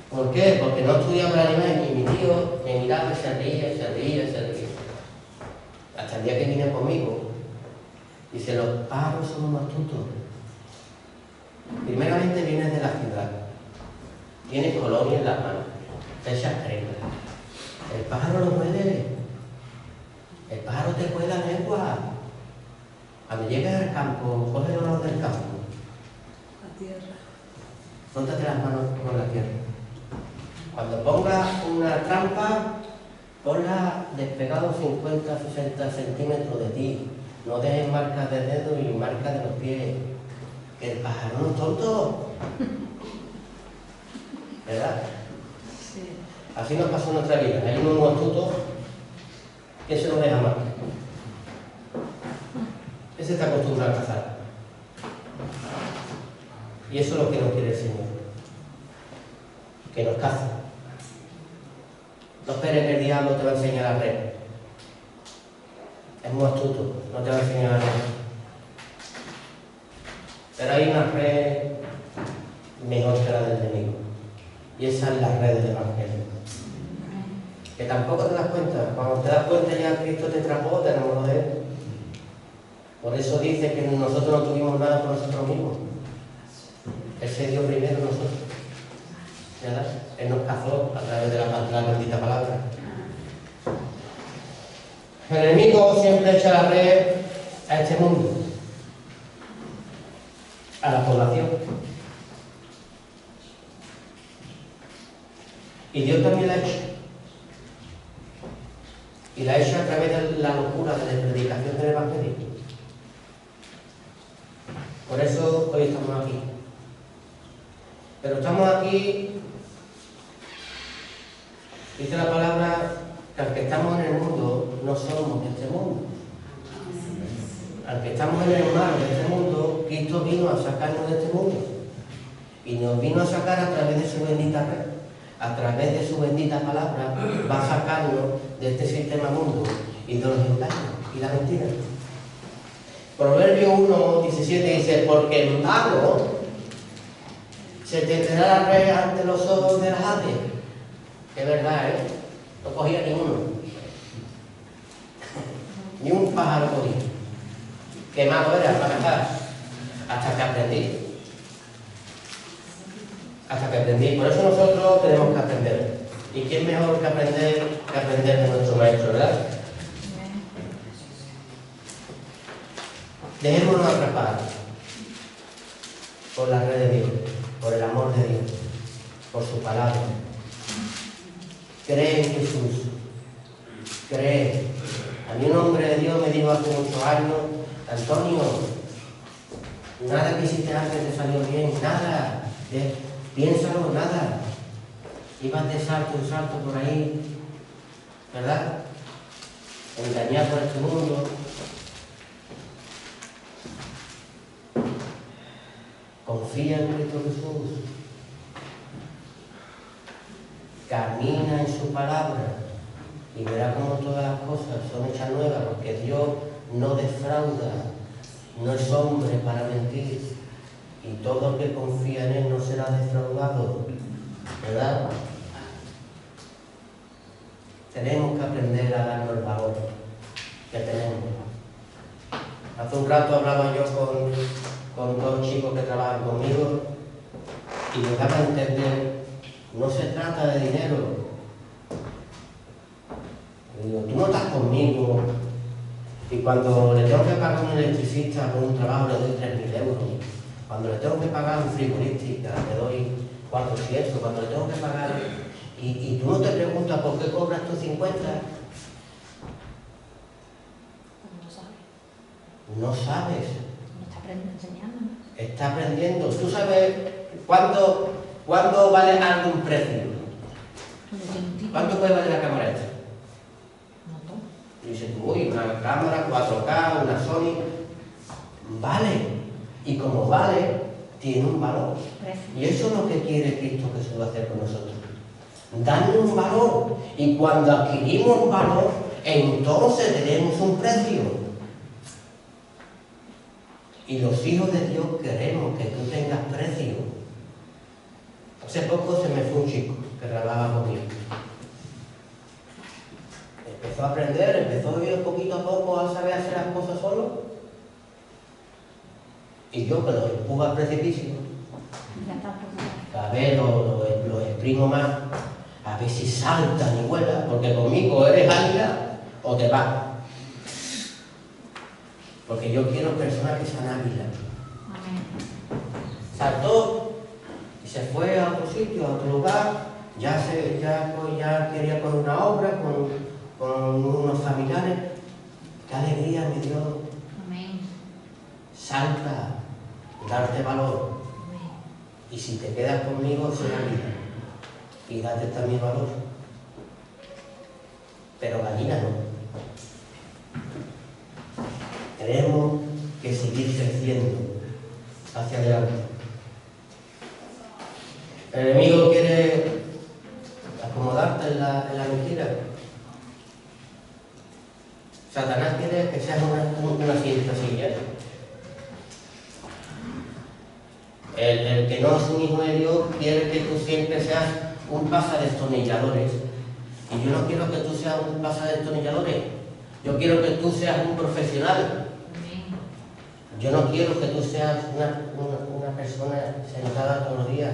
¿Por qué? Porque no estudiaba el animal y mi tío me miraba y se reía. Hasta el día que vine conmigo, dice, los pájaros son unos astutos. Primeramente vienes de la ciudad, tienes colonia en las manos, te echas crema. El pájaro lo huele, el pájaro te huele la lengua. Cuando llegas al campo, coge el olor del campo. La tierra. Frótate las manos con la tierra. Cuando pongas una trampa, ponla despegado 50, 60 centímetros de ti. No dejes marcas de dedos y marcas de los pies. El pájaro no es tonto. ¿Verdad? Sí. Así nos pasó en nuestra vida. Hay unos astutos que se nos deja marcar. Ese está acostumbrado a cazar. Y eso es lo que nos quiere el Señor. Que nos caza. No esperes que el diablo te va a enseñar la red. Es muy astuto, no te va a enseñar la red. Pero hay una red mejor que la del enemigo. Y esa es la red del Evangelio. Que tampoco te das cuenta. Cuando te das cuenta ya Cristo te atrapó, te enamoró de Él. Por eso dice que nosotros no tuvimos nada por nosotros mismos. Él se dio primero a nosotros. ¿Verdad? Él nos cazó a través de la bendita palabra. El enemigo siempre echa la red a este mundo, a la población. Y Dios también la ha hecho. Y la ha hecho a través de la locura de la predicación del Evangelio. Por eso hoy estamos aquí. Pero estamos aquí, dice la palabra, que al que estamos en el mundo no somos de este mundo. Al que estamos en el mar de este mundo, Cristo vino a sacarnos de este mundo. Y nos vino a sacar a través de su bendita red. A través de su bendita palabra va a sacarnos de este sistema mundo y de los engaños y la mentira. Proverbio 1:17 dice, porque en vano se te tendrá la red ante los ojos de las aves. Es verdad, ¿eh? No cogía ni uno. Ni un pájaro cogía. Qué malo era para dejar. Hasta que aprendí. Hasta que aprendí. Por eso nosotros tenemos que aprender. ¿Y quién mejor que aprender de nuestro maestro, verdad? Dejémonos atrapar por la red de Dios, por el amor de Dios, por su palabra. Cree en Jesús. Cree. A mí un hombre de Dios me dijo hace muchos años, Antonio, nada que hiciste antes te salió bien, nada. Piénsalo, nada. Ibas de salto en salto por ahí, ¿verdad? Engañado por este mundo. Confía en Cristo Jesús. Camina en su palabra y verá cómo todas las cosas son hechas nuevas, porque Dios no defrauda, no es hombre para mentir, y todo el que confía en Él no será defraudado, ¿verdad? Tenemos que aprender a darnos el valor que tenemos. Hace un rato hablaba yo con dos chicos que trabajan conmigo y me daban a entender, no se trata de dinero. Le digo, tú no estás conmigo y cuando le tengo que pagar a un electricista por un trabajo le doy 3.000 euros. Cuando le tengo que pagar a un frigorífica le doy 400. Cuando le tengo que pagar... Y tú no te preguntas por qué cobras tú 50. No sabes. No está enseñando. Está aprendiendo. ¿Tú sabes cuánto vale algo un precio? ¿Cuánto puede valer la cámara esta? Y dices tú, uy, una cámara 4K, una Sony. Vale. Y como vale, tiene un valor. Y eso es lo que quiere Cristo Jesús hacer con nosotros. Darle un valor. Y cuando adquirimos un valor, entonces tenemos un precio. Y los hijos de Dios queremos que tú tengas precio. Hace poco se me fue un chico que trabajaba conmigo. Empezó a aprender, empezó a vivir poquito a poco a saber hacer las cosas solo. Y yo que lo empujo al precipicio, a ver, lo exprimo más, a ver si saltan y vuelan, porque conmigo eres águila o te vas. Porque yo quiero personas que sean águilas. Saltó y se fue a otro sitio, a otro lugar, ya quería con una obra, con unos familiares. Qué alegría me dio. Amén. Salta, darte valor. Amén. Y si te quedas conmigo, será vida. Y date también valor. Pero gallina no. Tenemos que seguir creciendo hacia adelante. El enemigo quiere acomodarte en la mentira. Satanás quiere que seas una simple silla. El que no es un hijo de Dios quiere que tú siempre seas un pasadestornilladores. Y yo no quiero que tú seas un pasadestornilladores. Yo quiero que tú seas un profesional. Yo no quiero que tú seas una persona sentada todos los días,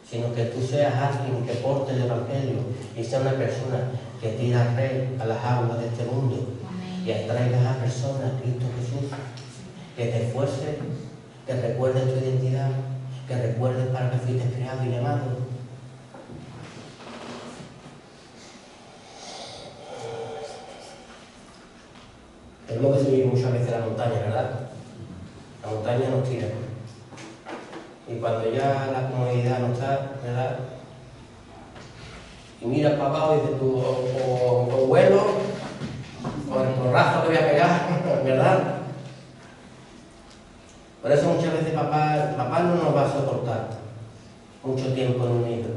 sino que tú seas alguien que porte el Evangelio y sea una persona que tira red a las aguas de este mundo. Amén. Y atraigas a personas a Cristo Jesús, que te esfuerces, que recuerdes tu identidad, que recuerdes para qué fuiste creado y llamado. Tenemos que subir muchas veces la montaña, ¿verdad? La montaña nos tira. Y cuando ya la comodidad no está, ¿verdad? Y miras para abajo y dices tú, o vuelo, o el porrazo que voy a pegar, ¿verdad? Por eso muchas veces papá no nos va a soportar mucho tiempo en un nido.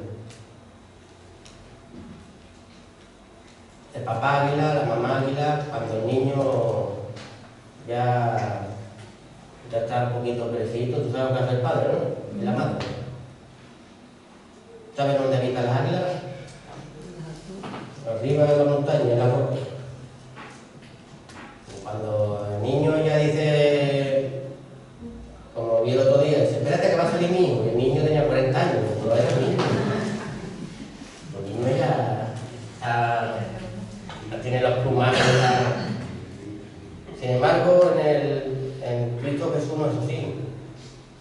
El papá águila, la mamá águila, cuando el niño ya está un poquito crecito, tú sabes lo que hace el padre, ¿no? Y la madre. ¿Sabes dónde habitan las águilas? Arriba de la montaña, en la roca. Cuando el niño ya dice, como vi el otro día, dice, espérate que va a salir mi hijo, y el niño tenía 40 años, no era niño. El niño ya tiene los plumajes. Sin embargo, en Cristo Jesús no es así.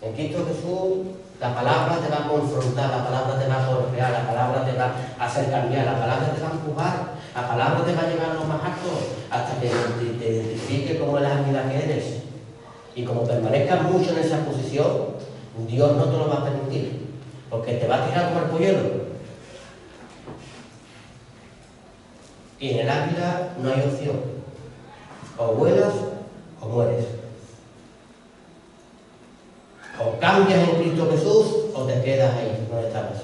En Cristo Jesús la palabra te va a confrontar, la palabra te va a golpear, la palabra te va a hacer cambiar, la palabra te va a empujar, la palabra te va a llevar a lo más alto hasta que te identifique como el águila que eres. Y como permanezcas mucho en esa posición, Dios no te lo va a permitir, porque te va a tirar como el polluelo. Y en el águila no hay opción. O vuelas o mueres. O cambias en Cristo Jesús o te quedas ahí donde estabas.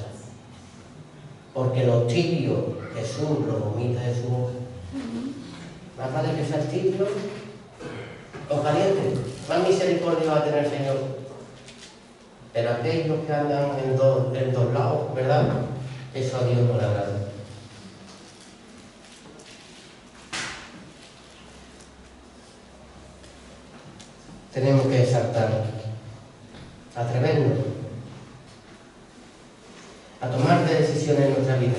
Porque lo tibio Jesús lo vomita de su boca. Más vale que seas tibio o caliente. Más misericordia va a tener el Señor. Pero aquellos que andan en dos lados, ¿verdad? Eso a Dios no le agrada. Tenemos que saltar, atrevernos a tomar decisiones en nuestra vida.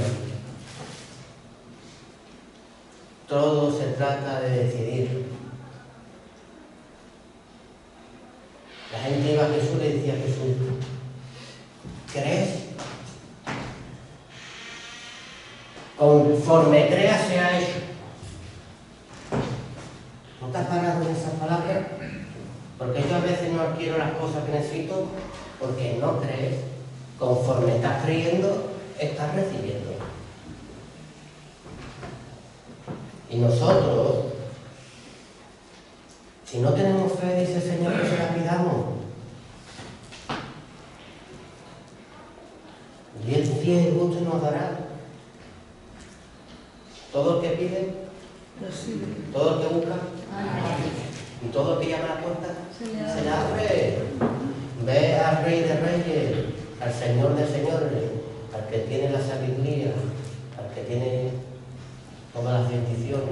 Todo se trata de decidir. La gente iba a Jesús y le decía a Jesús, ¿crees? Conforme creas se ha hecho. ¿No te has parado en esas palabras? Porque yo a veces no adquiero las cosas que necesito porque no crees. Conforme estás creyendo, estás recibiendo. Y nosotros, si no tenemos fe, dice el Señor, que se la pidamos. Y Él fiel y justo nos dará. Todo el que pide, todo el que busca, y todo el que llama a la puerta, se le abre. Ve al Rey de Reyes, al Señor de Señores, al que tiene la sabiduría, al que tiene todas las bendiciones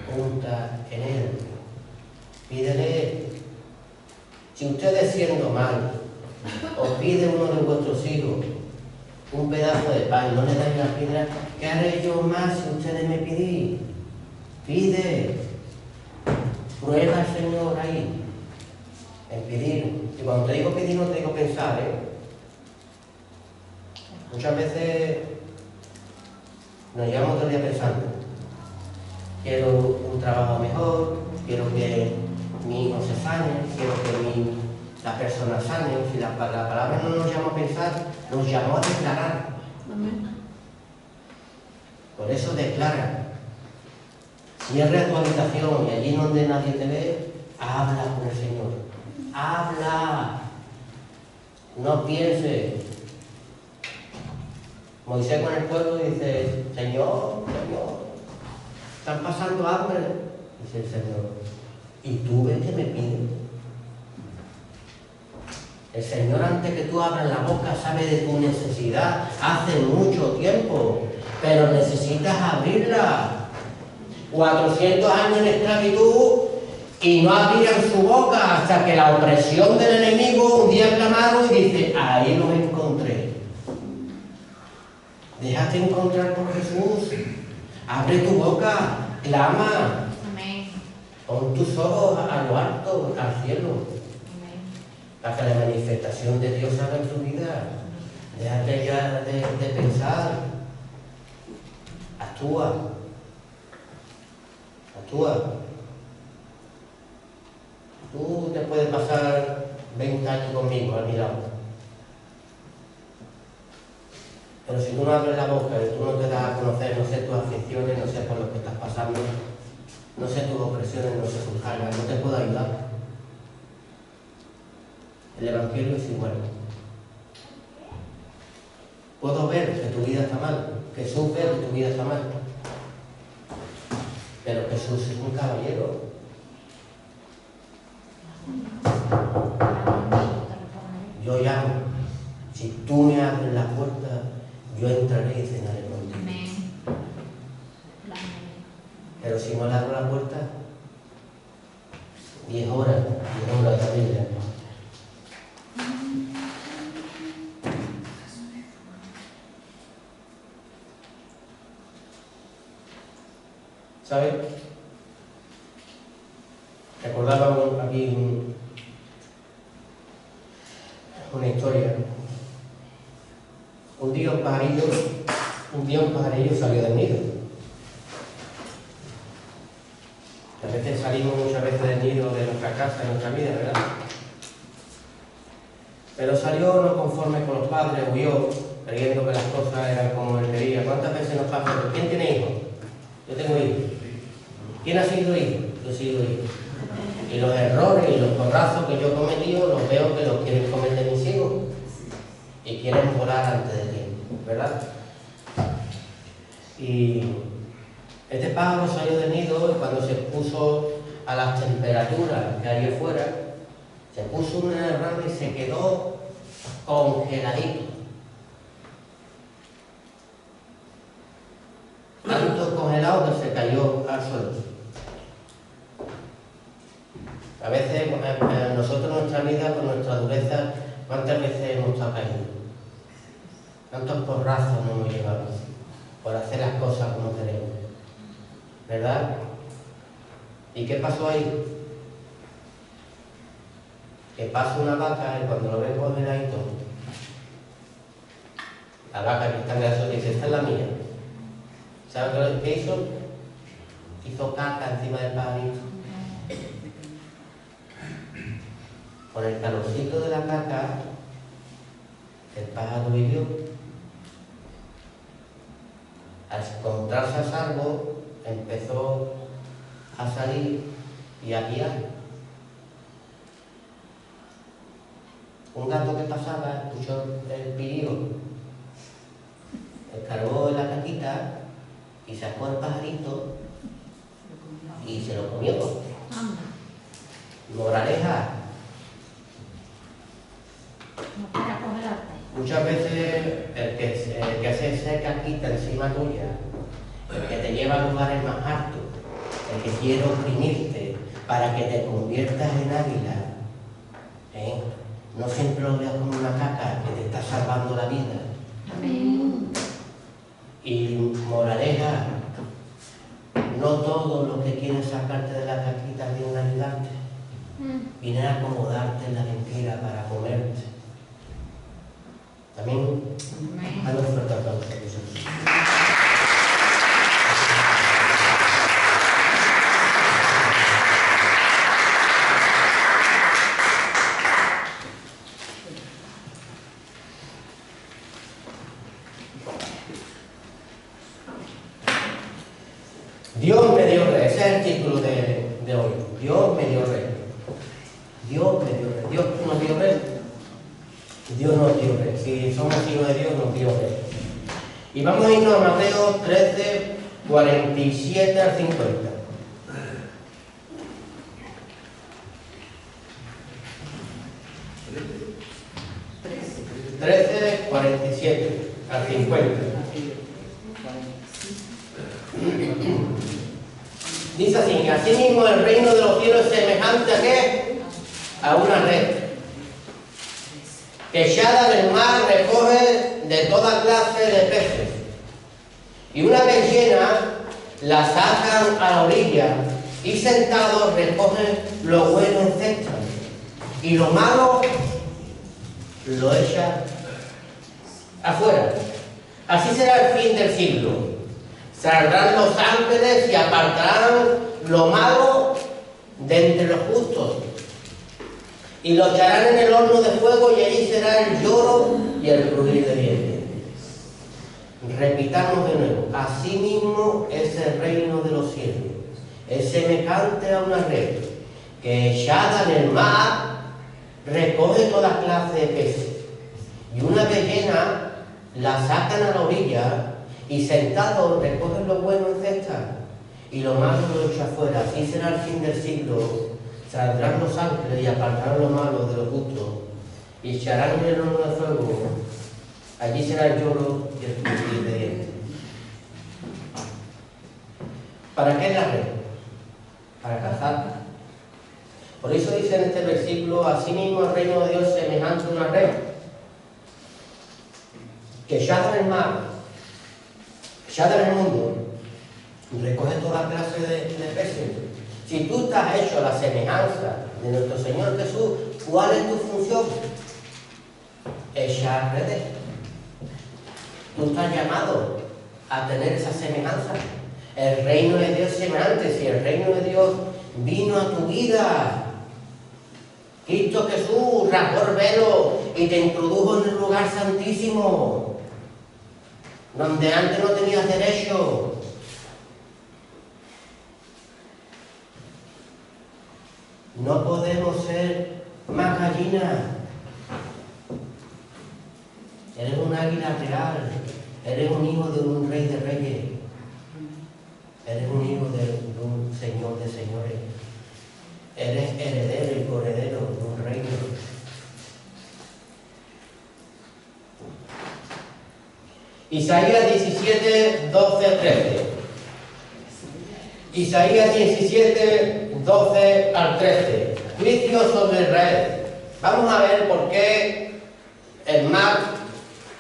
juntas en Él. Pídele. Si ustedes siendo mal, os pide uno de vuestros hijos un pedazo de pan, no le dais la piedra, ¿qué haré yo más si ustedes me pidís? Pide. Prueba al Señor ahí, en pedir. Y cuando te digo pedir, no te digo pensar, ¿eh? Muchas veces nos llevamos todo el día pensando. Quiero un trabajo mejor, quiero que mi hijo se sane, quiero que la persona sane. Si la palabra no nos llamó a pensar, nos llamó a declarar. Amén. Por eso declara. Cierra tu habitación y allí donde nadie te ve, habla con el Señor. Habla. No pienses. Moisés con el pueblo dice, Señor, están pasando hambre. Dice el Señor, y tú ves que me pides. El Señor, antes que tú abras la boca, sabe de tu necesidad hace mucho tiempo, pero necesitas abrirla. 400 años en esclavitud y no abrían su boca hasta que la opresión del enemigo un día clamaron y dice, ahí los encontré. Déjate encontrar por Jesús. Abre tu boca, clama. Amén. Pon tus ojos a lo alto, al cielo. Amén. Para que la manifestación de Dios haga en tu vida. Déjate ya de pensar. Actúa. Actúa. puede pasar 20 años conmigo a mi lado. Pero si tú no abres la boca y tú no te das a conocer, no sé tus aficiones, no sé por lo que estás pasando, no sé tus opresiones, no sé tus cargas, no te puedo ayudar. El Evangelio es igual. Puedo ver que tu vida está mal, Jesús ve que tu vida está mal, pero Jesús es un caballero. Yo llamo, si tú me abres la puerta, yo entraré y cenaré contigo. Amén. Pero si no le abro la puerta, 10 horas también. ¿Sabes? Recordaba aquí una historia. Un día un pajarillo salió del nido. A veces salimos muchas veces del nido de nuestra casa, de nuestra vida, ¿verdad? Pero salió no conforme con los padres, huyó, creyendo que las cosas eran como él quería. ¿Cuántas veces nos pasa? ¿Quién tiene hijos? Yo tengo hijos. ¿Quién ha sido hijo? Yo he sido hijo. Y los errores y los porrazos que yo he cometido los veo que los quieren cometer mis hijos. Y quieren volar antes de tiempo, ¿verdad? Y este pájaro salió del nido y cuando se puso a las temperaturas que hay afuera, se puso una rama y se quedó congeladito. Tanto congelado que se cayó al suelo. A veces nosotros en nuestra vida, con nuestra dureza, ¿cuántas veces hemos estado caídos? ¿Cuántos porrazos no hemos llevado por hacer las cosas como queremos? ¿Verdad? ¿Y qué pasó ahí? Que pasa una vaca y cuando lo ven congeladito, la vaca que está en el dice, esta es la mía. ¿Sabes qué hizo? Hizo caca encima del pajarito. Con el calorcito de la caca, el pájaro vivió. Al encontrarse a salvo, empezó a salir y a guiar. Un gato que pasaba escuchó el pirío, escarbó en la caquita y sacó el pajarito y se lo comió. Moraleja. No para congelarte. Muchas veces el que hace caquita encima tuya, el que te lleva a lugares más altos, el que quiere oprimirte para que te conviertas en águila, no siempre lo veas como una caca que te está salvando la vida. Amén. Y moraleja, no todos los que quieren sacarte de la caquita vienen a ayudarte, vienen a acomodarte en la mentira para comerte. También hay un fuerte aplauso a Jesús. Dios me dio rey, ese es el título de hoy. Dios me dio rey. Dios me dio rey. Dios nos dio rey. Dios nos dio rey. Si somos hijos de Dios, nos dio rey. Y vamos a irnos a Mateo 13, 47 al 50. 13, 47 al 50. Dice así: asimismo el reino de los cielos es semejante ¿a qué? A una red que echada del mar recoge de toda clase de peces, y una vez llena la sacan a la orilla y sentados recogen lo bueno en cestas y lo malo lo echan afuera. Así será el fin del siglo. Saldrán los ángeles y apartarán lo malo de entre los justos y lo echarán en el horno de fuego y allí será el lloro y el crujir de dientes. Repitamos de nuevo, asimismo es el reino de los cielos, es semejante a una red que echada en el mar recoge toda clase de peces, y una vez llena la sacan a la orilla y sentados recogen lo bueno en cestas y lo malo lo echan afuera. Así será el fin del siglo, saldrán los ángeles y apartarán lo malo de los justos y echarán en el horno de fuego. Allí será el lloro y el crujir de dientes. ¿Para qué es la red? Para cazar. Por eso dice en este versículo, asimismo el reino de Dios es semejante a una red que echada en el mar, echada en el mundo, recoge toda clase de peces. Si tú estás hecho a la semejanza de nuestro Señor Jesús, ¿cuál es tu función? Echar redes. Tú estás llamado a tener esa semejanza. El reino de Dios es semejante. Si el reino de Dios vino a tu vida, Cristo Jesús rasgó el velo y te introdujo en el lugar santísimo, donde antes no tenías derecho. No podemos ser más gallinas. Eres un águila real, eres un hijo de un rey de reyes, eres un hijo de un señor de señores, eres heredero y coheredero de un reino. Isaías 17, 12, 13. Isaías 17, 12 al 13. Juicio sobre Israel. Vamos a ver por qué el mar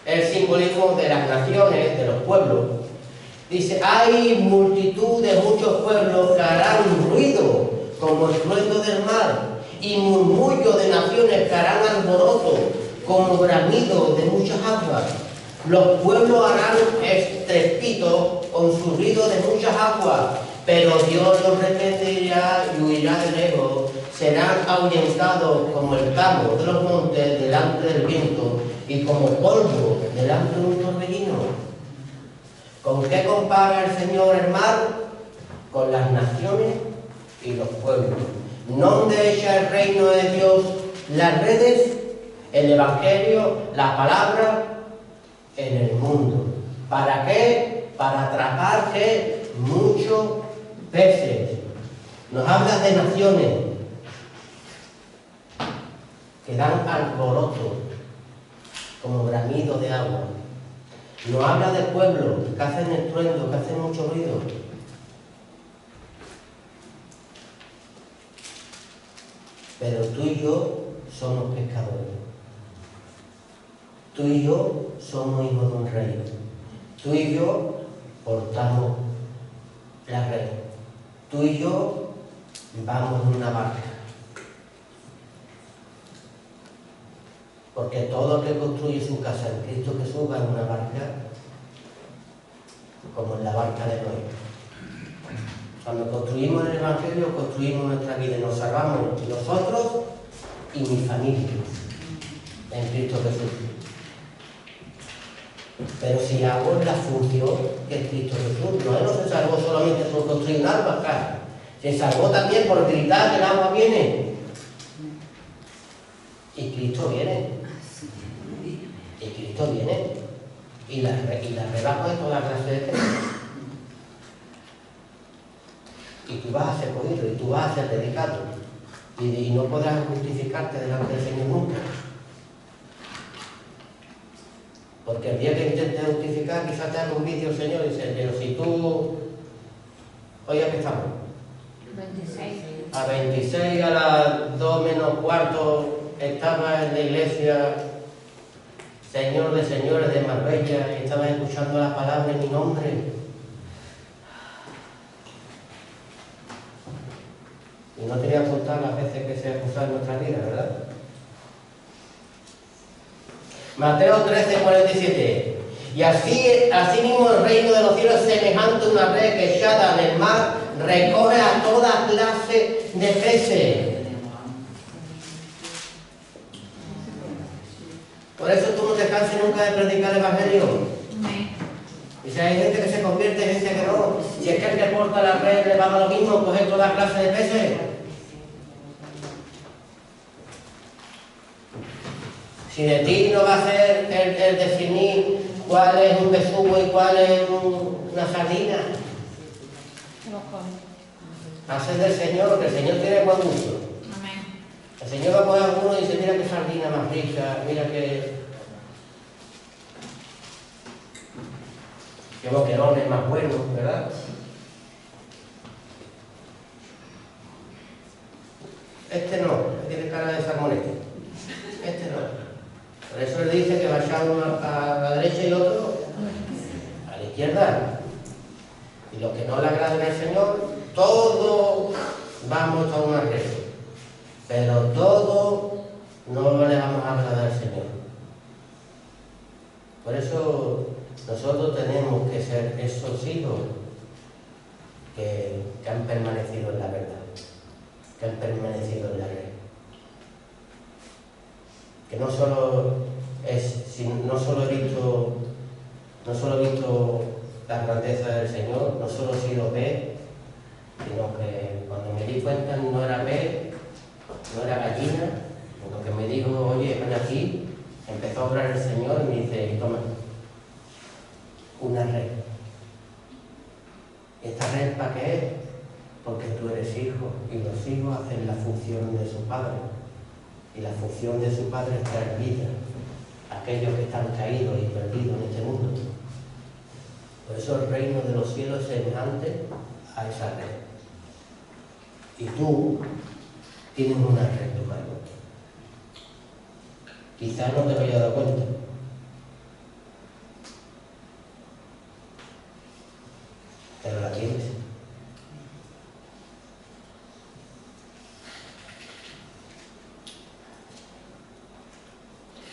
es el simbolismo de las naciones, de los pueblos. Dice, hay multitud de muchos pueblos que harán ruido como el estruendo del mar, y murmullo de naciones que harán alboroto como bramido de muchas aguas. Los pueblos harán estrépito con su ruido de muchas aguas, pero Dios los reprenderá y huirá de lejos. Serán ahuyentados como el tamo de los montes delante del viento y como polvo delante de un torbellino. ¿Con qué compara el Señor el mar? Con las naciones y los pueblos. ¿Dónde echa el reino de Dios las redes? El Evangelio, la palabra, en el mundo. ¿Para qué? Para atrapar ¿qué? Muchos peces. Nos habla de naciones que dan alboroto como bramido de agua. Nos habla de pueblos que hacen estruendo, que hacen mucho ruido. Pero tú y yo somos pescadores. Tú y yo somos hijos de un rey. Tú y yo portamos la red. Tú y yo vamos en una barca. Porque todo el que construye su casa en Cristo Jesús va en una barca, como en la barca de Noé. Cuando construimos el Evangelio, construimos nuestra vida y nos salvamos nosotros y mi familia en Cristo Jesús. Pero si hago la función que es Cristo Jesús, Noé no se salvó solamente por construir un arca acá, se salvó también por gritar que el agua viene. Y Cristo viene. Y Cristo viene. Y la rebajo de toda clase de peces. Y tú vas a ser cogido, y tú vas a ser dedicado. Y no podrás justificarte delante del Señor nunca. Porque el día que intentes justificar, quizás te haga un vídeo el Señor y dice, pero si tú... Hoy a qué estamos. 26. A 26, a las 2 menos cuarto, estaba en la iglesia, Señor de señores de Marbella, y estaba escuchando la palabra en mi nombre. Y no quería contar las veces que se ha acusado en nuestra vida, ¿verdad? Mateo 13, 47. Y así mismo el reino de los cielos es semejante a una red que echada en el mar recoge a toda clase de peces. de predicar el Evangelio. Amén. Y si hay gente que se convierte, hay gente que no. Si es que el que porta la red le va a dar lo mismo, coger toda clase de peces. Si de ti no va a ser el definir cuál es un besugo y cuál es una sardina. Lo come. Hacer del Señor, que el Señor tiene buen gusto. Amén. El Señor va a poner a uno y dice, mira qué sardina más rica, mira qué boquerones más buenos, ¿verdad? Este no, tiene cara de salmonete. Este no. Por eso le dice que vaya uno a la derecha y el otro a la izquierda. Y lo que no le agrade al Señor, todo vamos a una red. Pero todo no le vamos a agradar al Señor. Por eso nosotros tenemos que ser esos hijos que han permanecido en la verdad, que han permanecido en la red. Que no solo he visto la grandeza del Señor, no solo he sido pez, sino que cuando me di cuenta no era pez, no era gallina, sino que me dijo, oye, ven aquí, empezó a obrar el Señor y me dice, toma, una red. ¿Esta red para qué es? Porque tú eres hijo y los hijos hacen la función de su padre. Y la función de su padre es traer vida a aquellos que están caídos y perdidos en este mundo. Por eso el reino de los cielos es semejante a esa red. Y tú tienes una red, hermano. Quizás no te hayas dado cuenta. Pero la tienes.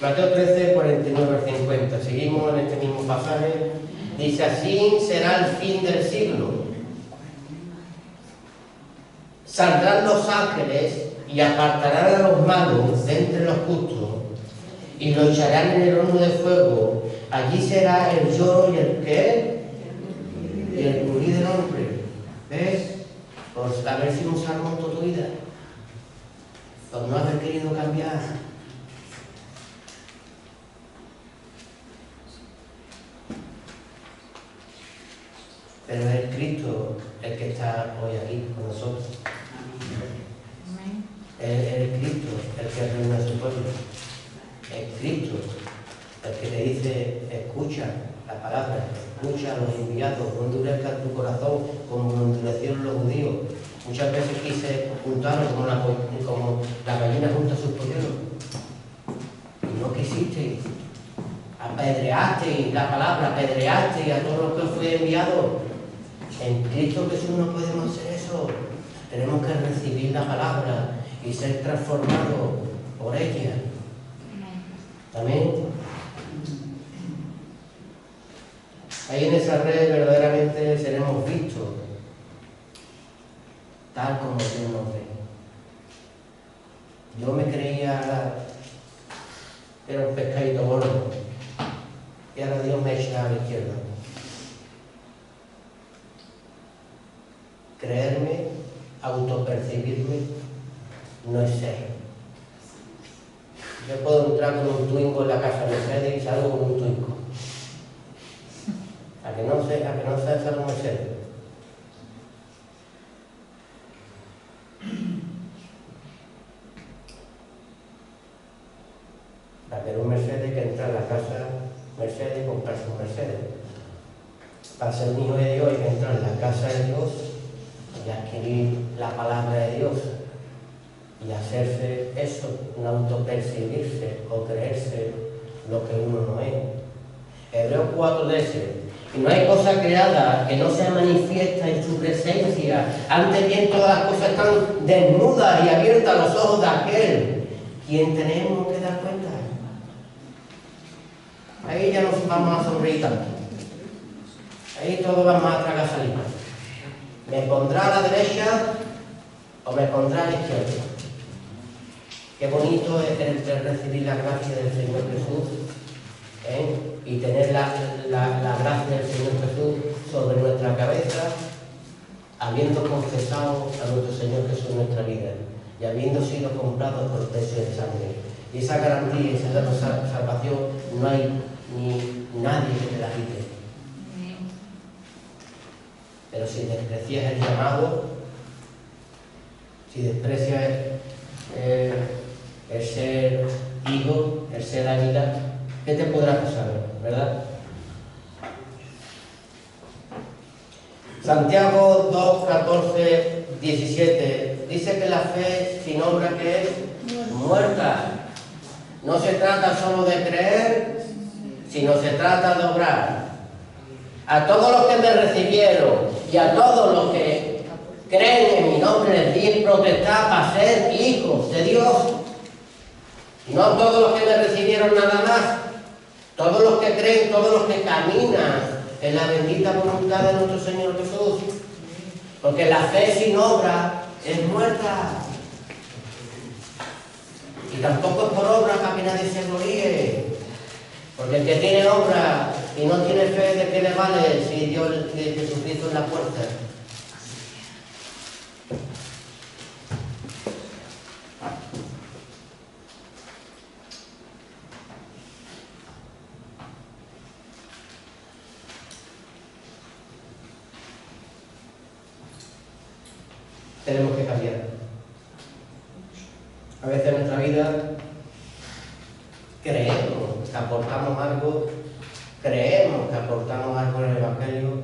Mateo 13, 49 al 50. Seguimos en este mismo pasaje. Dice, así será el fin del siglo. Saldrán los ángeles y apartarán a los malos de entre los justos y los echarán en el horno de fuego. Allí será el lloro y el qué y el crujir del hombre. ¿Ves? Por haber sido un salmón toda tu vida. Por no haber querido cambiar. Pero es Cristo el que está hoy aquí con nosotros. Amén. Es Cristo el que reúne a su pueblo. Es Cristo el que te dice, escucha la palabra, escucha a los enviados, no endurezcas tu corazón como lo endurecieron los judíos. Muchas veces quise juntarlo como la gallina junta a sus polluelos. Y no quisiste. Apedreaste la palabra, apedreaste a todos los que fue enviado. En Cristo Jesús no podemos hacer eso. Tenemos que recibir la palabra y ser transformados por ella. Amén. Ahí en esa red verdaderamente seremos vistos tal como Dios nos ve. Yo me creía que era un pescadito gordo y ahora Dios me echa a la izquierda. Creerme, autopercibirme, no es ser. Yo puedo entrar con un Twingo en la casa de Mercedes y salgo con un Twingo. A que no sea salgo Mercedes. Para tener un Mercedes hay que entrar a la casa Mercedes y comprarse un Mercedes. Para ser un hijo de Dios hay que entrar en la casa de Dios y adquirir la palabra de Dios y hacerse eso, no autopercibirse o creerse lo que uno no es. Hebreos 4 dice, y no hay cosa creada que no sea manifiesta en su presencia, antes bien todas las cosas están desnudas y abiertas a los ojos de aquel quien tenemos que dar cuenta. Ahí ya nos vamos a sonreír tanto. Ahí todos vamos a tragar saliva. ¿Me pondrá a la derecha o me pondrá a la izquierda? Qué bonito es el recibir la gracia del Señor Jesús y tener la gracia del Señor Jesús sobre nuestra cabeza, habiendo confesado a nuestro Señor Jesús en nuestra vida y habiendo sido comprados por precio de sangre. Y esa garantía, esa salvación, no hay ni nadie que te la quite. Pero si desprecias el llamado, si desprecias el ser hijo, el ser águila, ¿qué te podrá pasar? ¿Verdad? Santiago 2, 14, 17 dice que la fe sin obra, que es muerta. No se trata solo de creer, sino se trata de obrar. A todos los que me recibieron y a todos los que creen en mi nombre les di potestad para ser hijos de Dios. No todos los que me recibieron nada más, todos los que creen, todos los que caminan en la bendita voluntad de nuestro Señor Jesús. Porque la fe sin obra es muerta. Y tampoco es por obra para que nadie se gloríe. Porque el que tiene obra y no tiene fe, ¿de qué le vale si Dios de Jesucristo en la puerta? Tenemos que cambiar. A veces en nuestra vida creemos que aportamos algo, creemos que aportamos algo en el Evangelio,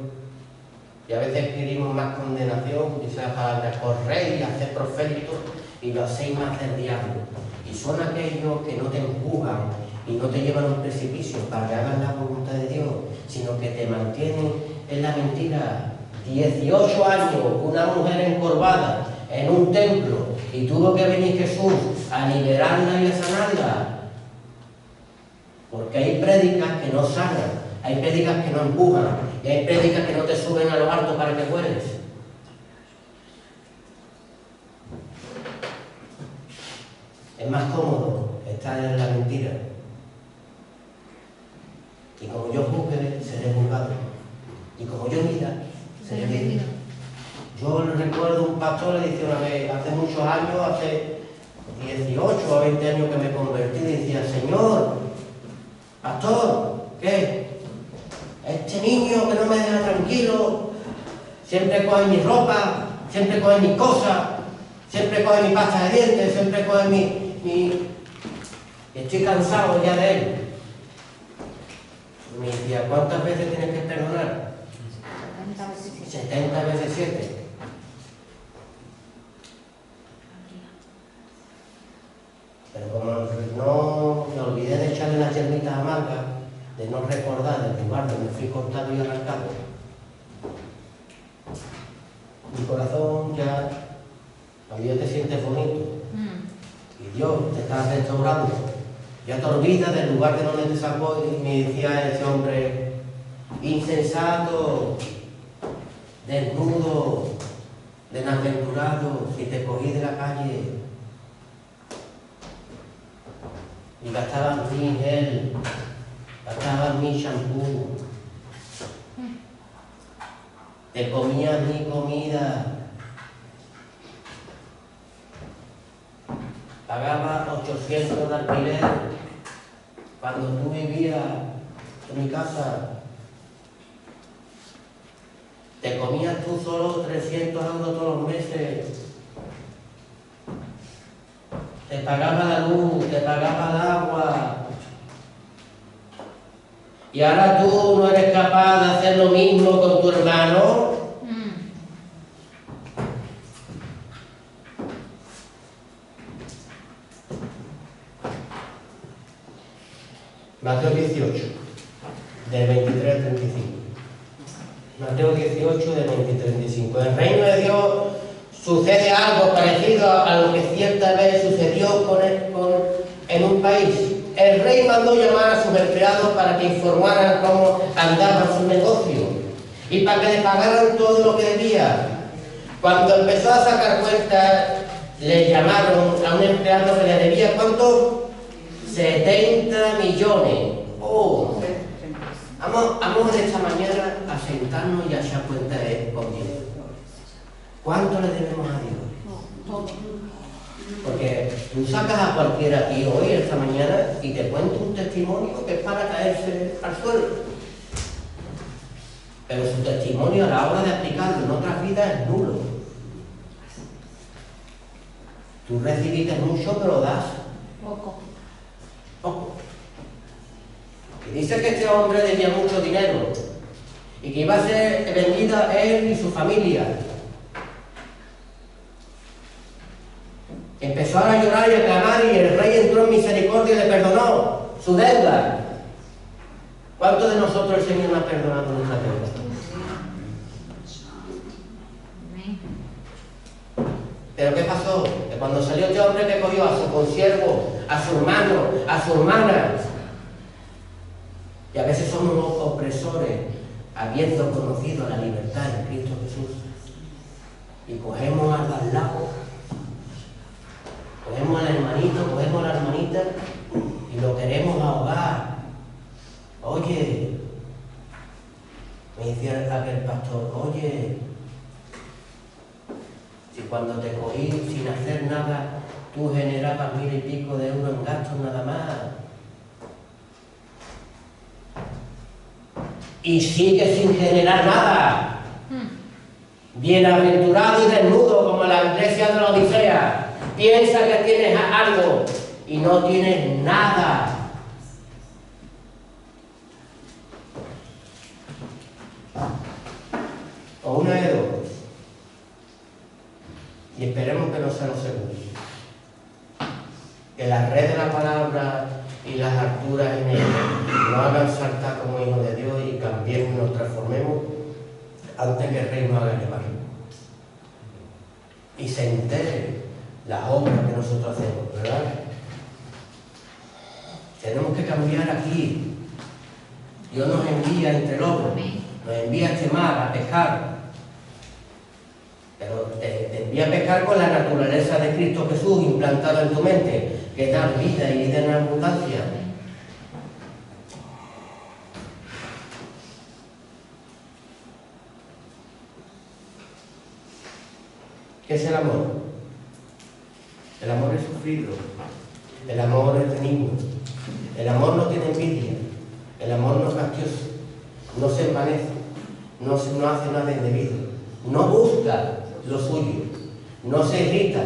y a veces queremos más condenación, dice la palabra, correr y hacer proféticos, y lo hacéis más del diablo. Y son aquellos que no te empujan y no te llevan a un precipicio para que hagas la voluntad de Dios, sino que te mantienen en la mentira. 18 años, una mujer encorvada en un templo, y tuvo que venir Jesús a liberarla y a sanarla. Porque hay prédicas que no sanan, hay prédicas que no empujan, y hay prédicas que no te suben a lo alto para que vueles. Es más cómodo estar en la mentira. Y como yo juzgue, seré juzgado. Y como yo mida, seré medido. Yo recuerdo un pastor, le decía una vez, hace muchos años, hace 18 o 20 años que me convertí, y decía, Señor, pastor, ¿qué? Este niño que no me deja tranquilo, siempre coge mi ropa, siempre coge mis cosas, siempre coge mi pasta de dientes, siempre coge mi... Estoy cansado ya de él. Me decía, ¿cuántas veces tienes que perdonar? 70 veces 7. Pero como no me olvidé de echarle las yernitas amargas, de no recordar del lugar donde me fui cortado y arrancado, mi corazón ya, todavía te sientes bonito, y Dios te está restaurando, ya te olvidas del lugar de donde te sacó. Y me decía ese hombre, insensato, desnudo, desaventurado, si te cogí de la calle. Y gastabas mi gel, gastabas mi shampoo, te comías mi comida, pagabas 800 de alquiler cuando tú vivías en mi casa, te comías tú solo 300 euros todos los meses. Te pagaba la luz, te pagaba el agua. Y ahora tú no eres capaz de hacer lo mismo con tu hermano. Mateo 18, del 23 al 35. Mateo 18, del 23 al 35. El reino de Dios sucede algo parecido a lo que cierta vez sucedió en un país. El rey mandó llamar a sus empleados para que informaran cómo andaban sus negocios y para que le pagaran todo lo que debía. Cuando empezó a sacar cuentas, le llamaron a un empleado que le debía, ¿cuánto? 70 millones. ¡Oh! Vamos en esta mañana a sentarnos y a echar cuenta con Dios. ¿Cuánto le debemos a Dios? Todo. Porque tú sacas a cualquiera aquí hoy, esta mañana, y te cuenta un testimonio que es para caerse al suelo. Pero su testimonio a la hora de aplicarlo en otras vidas es nulo. Tú recibiste mucho, pero das Poco. poco. Y dice que este hombre debía mucho dinero y que iba a ser vendida él y su familia. Empezó a llorar y a clamar y el rey entró en misericordia y le perdonó su deuda. ¿Cuántos de nosotros el Señor nos ha perdonado nuestra deuda? Amén. Pero ¿qué pasó? Que cuando salió este hombre que cogió a su consiervo, a su hermano, a su hermana, y a veces somos los opresores, habiendo conocido la libertad en Cristo Jesús, y cogemos al lado, cogemos al hermanito, cogemos a la hermanita, y lo queremos ahogar. Oye, me decía aquel pastor, oye, si cuando te cogí sin hacer nada, tú generabas 1000 y pico de euros en gastos nada más. Y sigues sin generar nada. Bienaventurado y desnudo como la iglesia de la Odisea. Piensa que tienes algo y no tienes nada. O una de dos. Y esperemos que no sea lo segundo. Que la red de la palabra y las alturas en ella nos hagan saltar como hijos de Dios y cambiemos y nos transformemos antes que el Rey nos haga elevar. Y se entere las obras que nosotros hacemos, ¿verdad? Tenemos que cambiar aquí. Dios nos envía entre lobos, nos envía a este mar, a pescar. Pero te envía a pescar con la naturaleza de Cristo Jesús implantada en tu mente, que da vida y vida en abundancia. ¿Qué es el amor? El amor es sufrido, el amor es benigno, el amor no tiene envidia, el amor no es fastidioso, no se envanece, no hace nada indebido, no busca lo suyo, no se irrita,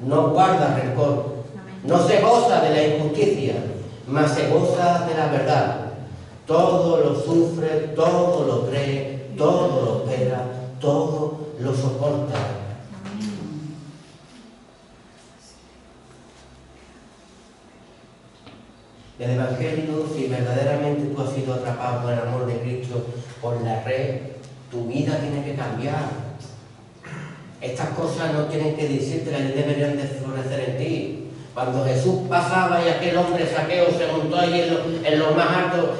no guarda rencor, no se goza de la injusticia, mas se goza de la verdad. Todo lo sufre, todo lo cree, todo lo espera, todo lo soporta. El Evangelio, si verdaderamente tú has sido atrapado por el amor de Cristo, por la red, tu vida tiene que cambiar. Estas cosas no tienen que decirte, las deberían de florecer en ti. Cuando Jesús pasaba y aquel hombre Saqueo se montó ahí en lo más alto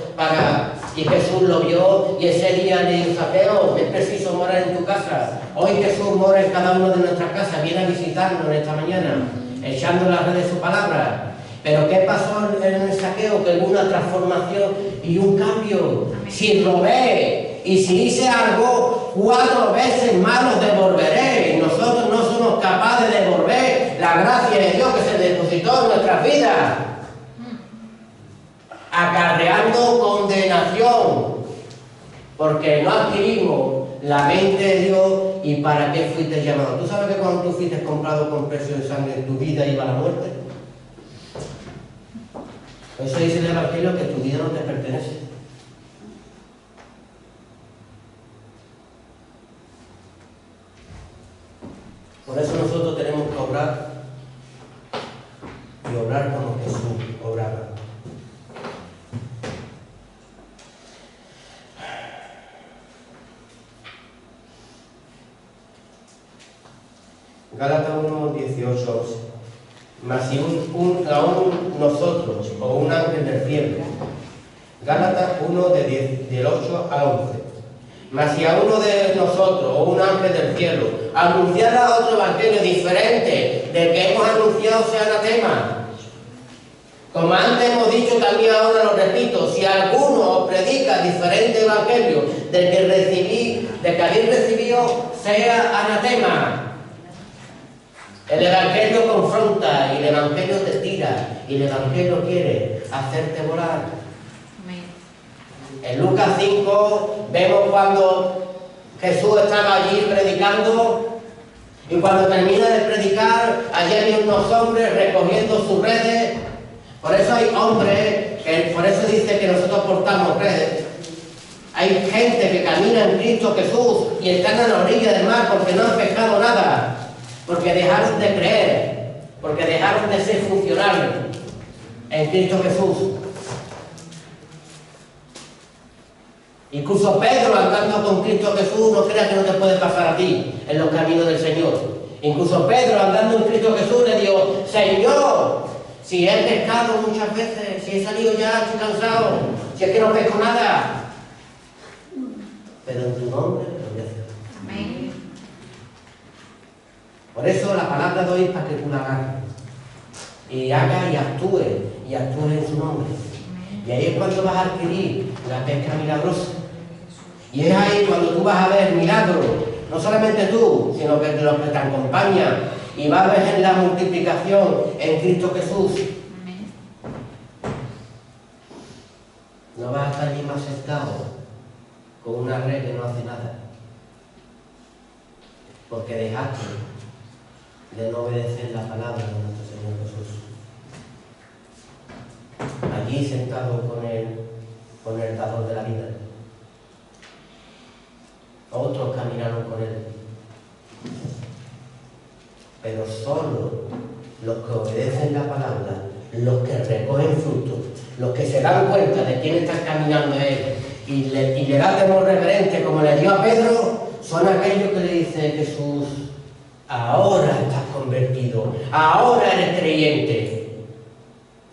y Jesús lo vio y ese día le dijo, Saqueo, es preciso morar en tu casa. Hoy Jesús mora en cada uno de nuestras casas, viene a visitarnos en esta mañana, echando la red de su palabra. Pero ¿qué pasó en el Saqueo? Que hubo una transformación y un cambio. Si robé y si hice algo, 4 veces más lo devolveré. Y nosotros no somos capaces de devolver la gracia de Dios que se depositó en nuestras vidas, acarreando condenación, porque no adquirimos la mente de Dios. ¿Y para qué fuiste llamado? ¿Tú sabes que cuando tú fuiste comprado con precio de sangre, tu vida iba a la muerte? Por eso dice el Evangelio que tu vida no te pertenece. Por eso nosotros tenemos que obrar y obrar como Jesús obraba. Gálatas 1:18. Mas si aún nosotros o un ángel del cielo, Gálatas 1 del 8 al 11. Mas si a uno de nosotros o un ángel del cielo anunciara otro evangelio diferente del que hemos anunciado, sea anatema. Como antes hemos dicho, también ahora lo repito, si alguno os predica diferente evangelio del que habéis recibido, sea anatema. El evangelio confronta, y el evangelio te tira, y el evangelio quiere hacerte volar. Amén. En Lucas 5 vemos cuando Jesús estaba allí predicando, y cuando termina de predicar, allí había unos hombres recogiendo sus redes. Por eso hay hombres, por eso dice que nosotros portamos redes. Hay gente que camina en Cristo Jesús y están a la orilla del mar porque no han pescado nada, porque dejaron de creer, porque dejaron de ser funcionales en Cristo Jesús. Incluso Pedro, andando con Cristo Jesús, no creas que no te puede pasar a ti en los caminos del Señor. Incluso Pedro, andando en Cristo Jesús, le dijo: Señor, si he pescado muchas veces, si he salido ya, estoy cansado, si es que no pesco nada, pero en tu nombre lo voy a hacer. Amén. Por eso la palabra de hoy es para que tú la hagas. Y hagas y actúes en su nombre. Y ahí es cuando vas a adquirir la pesca milagrosa. Y es ahí cuando tú vas a ver milagros, no solamente tú, sino que los que te acompañan, y vas a ver la multiplicación en Cristo Jesús. Amén. No vas a estar allí más sentado con una red que no hace nada, porque dejaste de no obedecer la palabra de nuestro Señor Jesús. Allí sentado con el dador de la vida. Otros caminaron con él. Pero solo los que obedecen la palabra, los que recogen frutos, los que se dan cuenta de quién está caminando a él y le da temor reverente como le dio a Pedro, son aquellos que le dice Jesús: ahora estás convertido, ahora eres creyente,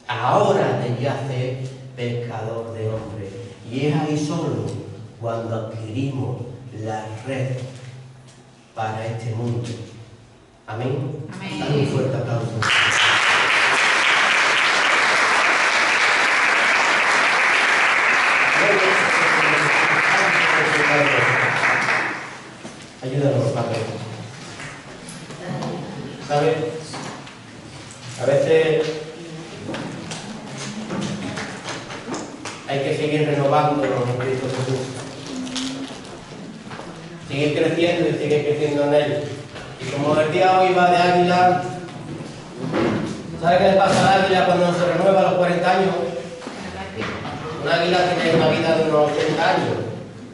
ahora te yace pescador de hombres. Y es ahí solo cuando adquirimos la red para este mundo. Amén. Amén. Dale un fuerte aplauso. Ayúdanos, Padre. ¿Sabes? A veces hay que seguir renovándonos en Cristo Jesús. Seguir creciendo y seguir creciendo en Él. Y como el día hoy va de águila, ¿sabe qué le pasa al águila cuando se renueva a los 40 años? Un águila tiene una vida de unos 80 años.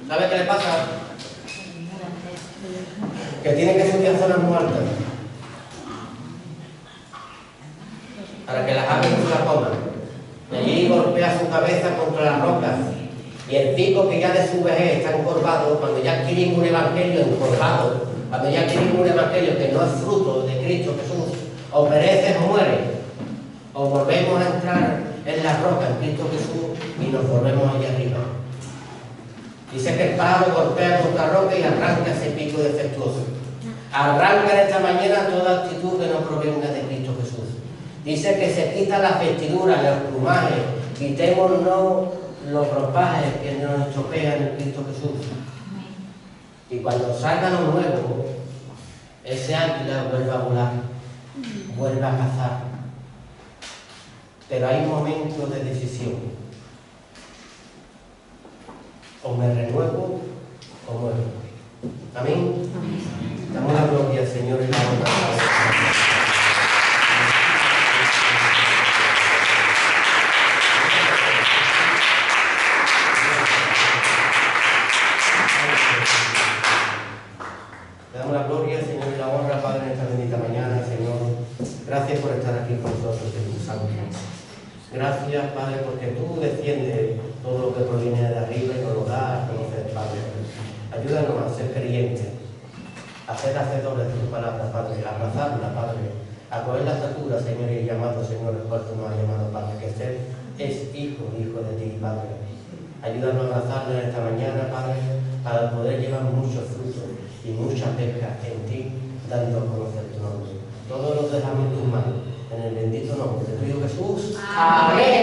¿Sabe qué le pasa? Que tiene que subir a zonas muy altas para que las aves no la coman. Y allí golpea su cabeza contra las rocas. Y el pico, que ya de su vejez está encorvado, cuando ya adquirimos un evangelio encorvado, cuando ya adquirimos un evangelio que no es fruto de Cristo Jesús, o pereces o mueres, o volvemos a entrar en la roca en Cristo Jesús y nos volvemos allá arriba. Dice que el pájaro golpea contra la roca y arranca ese pico defectuoso. Arranca en esta mañana toda actitud que no provenga de Cristo Jesús. Dice que se quita las vestiduras, los plumajes, quitémonos los ropajes que nos estropean en Cristo Jesús. Y cuando salga lo nuevo, ese águila vuelve a volar, vuelve a cazar. Pero hay momentos de decisión. O me renuevo o muero. Amén. Damos la gloria al Señor y la honra. Le damos la gloria, Señor, y la honra, Padre, en esta bendita mañana, Señor. Gracias por estar aquí con nosotros, Espíritu Santo. Gracias, Padre, porque tú defiendes todo lo que proviene de arriba y nos lo das a conocer, Padre. Ayúdanos a ser creyentes, a ser hacedores de tus palabras, Padre, a abrazarla, Padre, a coger la estatura, Señor, y el llamado, Señor, el cual tú nos has llamado, Padre, que ser es hijo de ti, Padre. Ayúdanos a abrazarla en esta mañana, Padre, para poder llevar muchos frutos y mucha pesca en ti, dando a conocer tu nombre. Todos los dejamos en tus manos, en el bendito nombre de tu Hijo Jesús. Amén.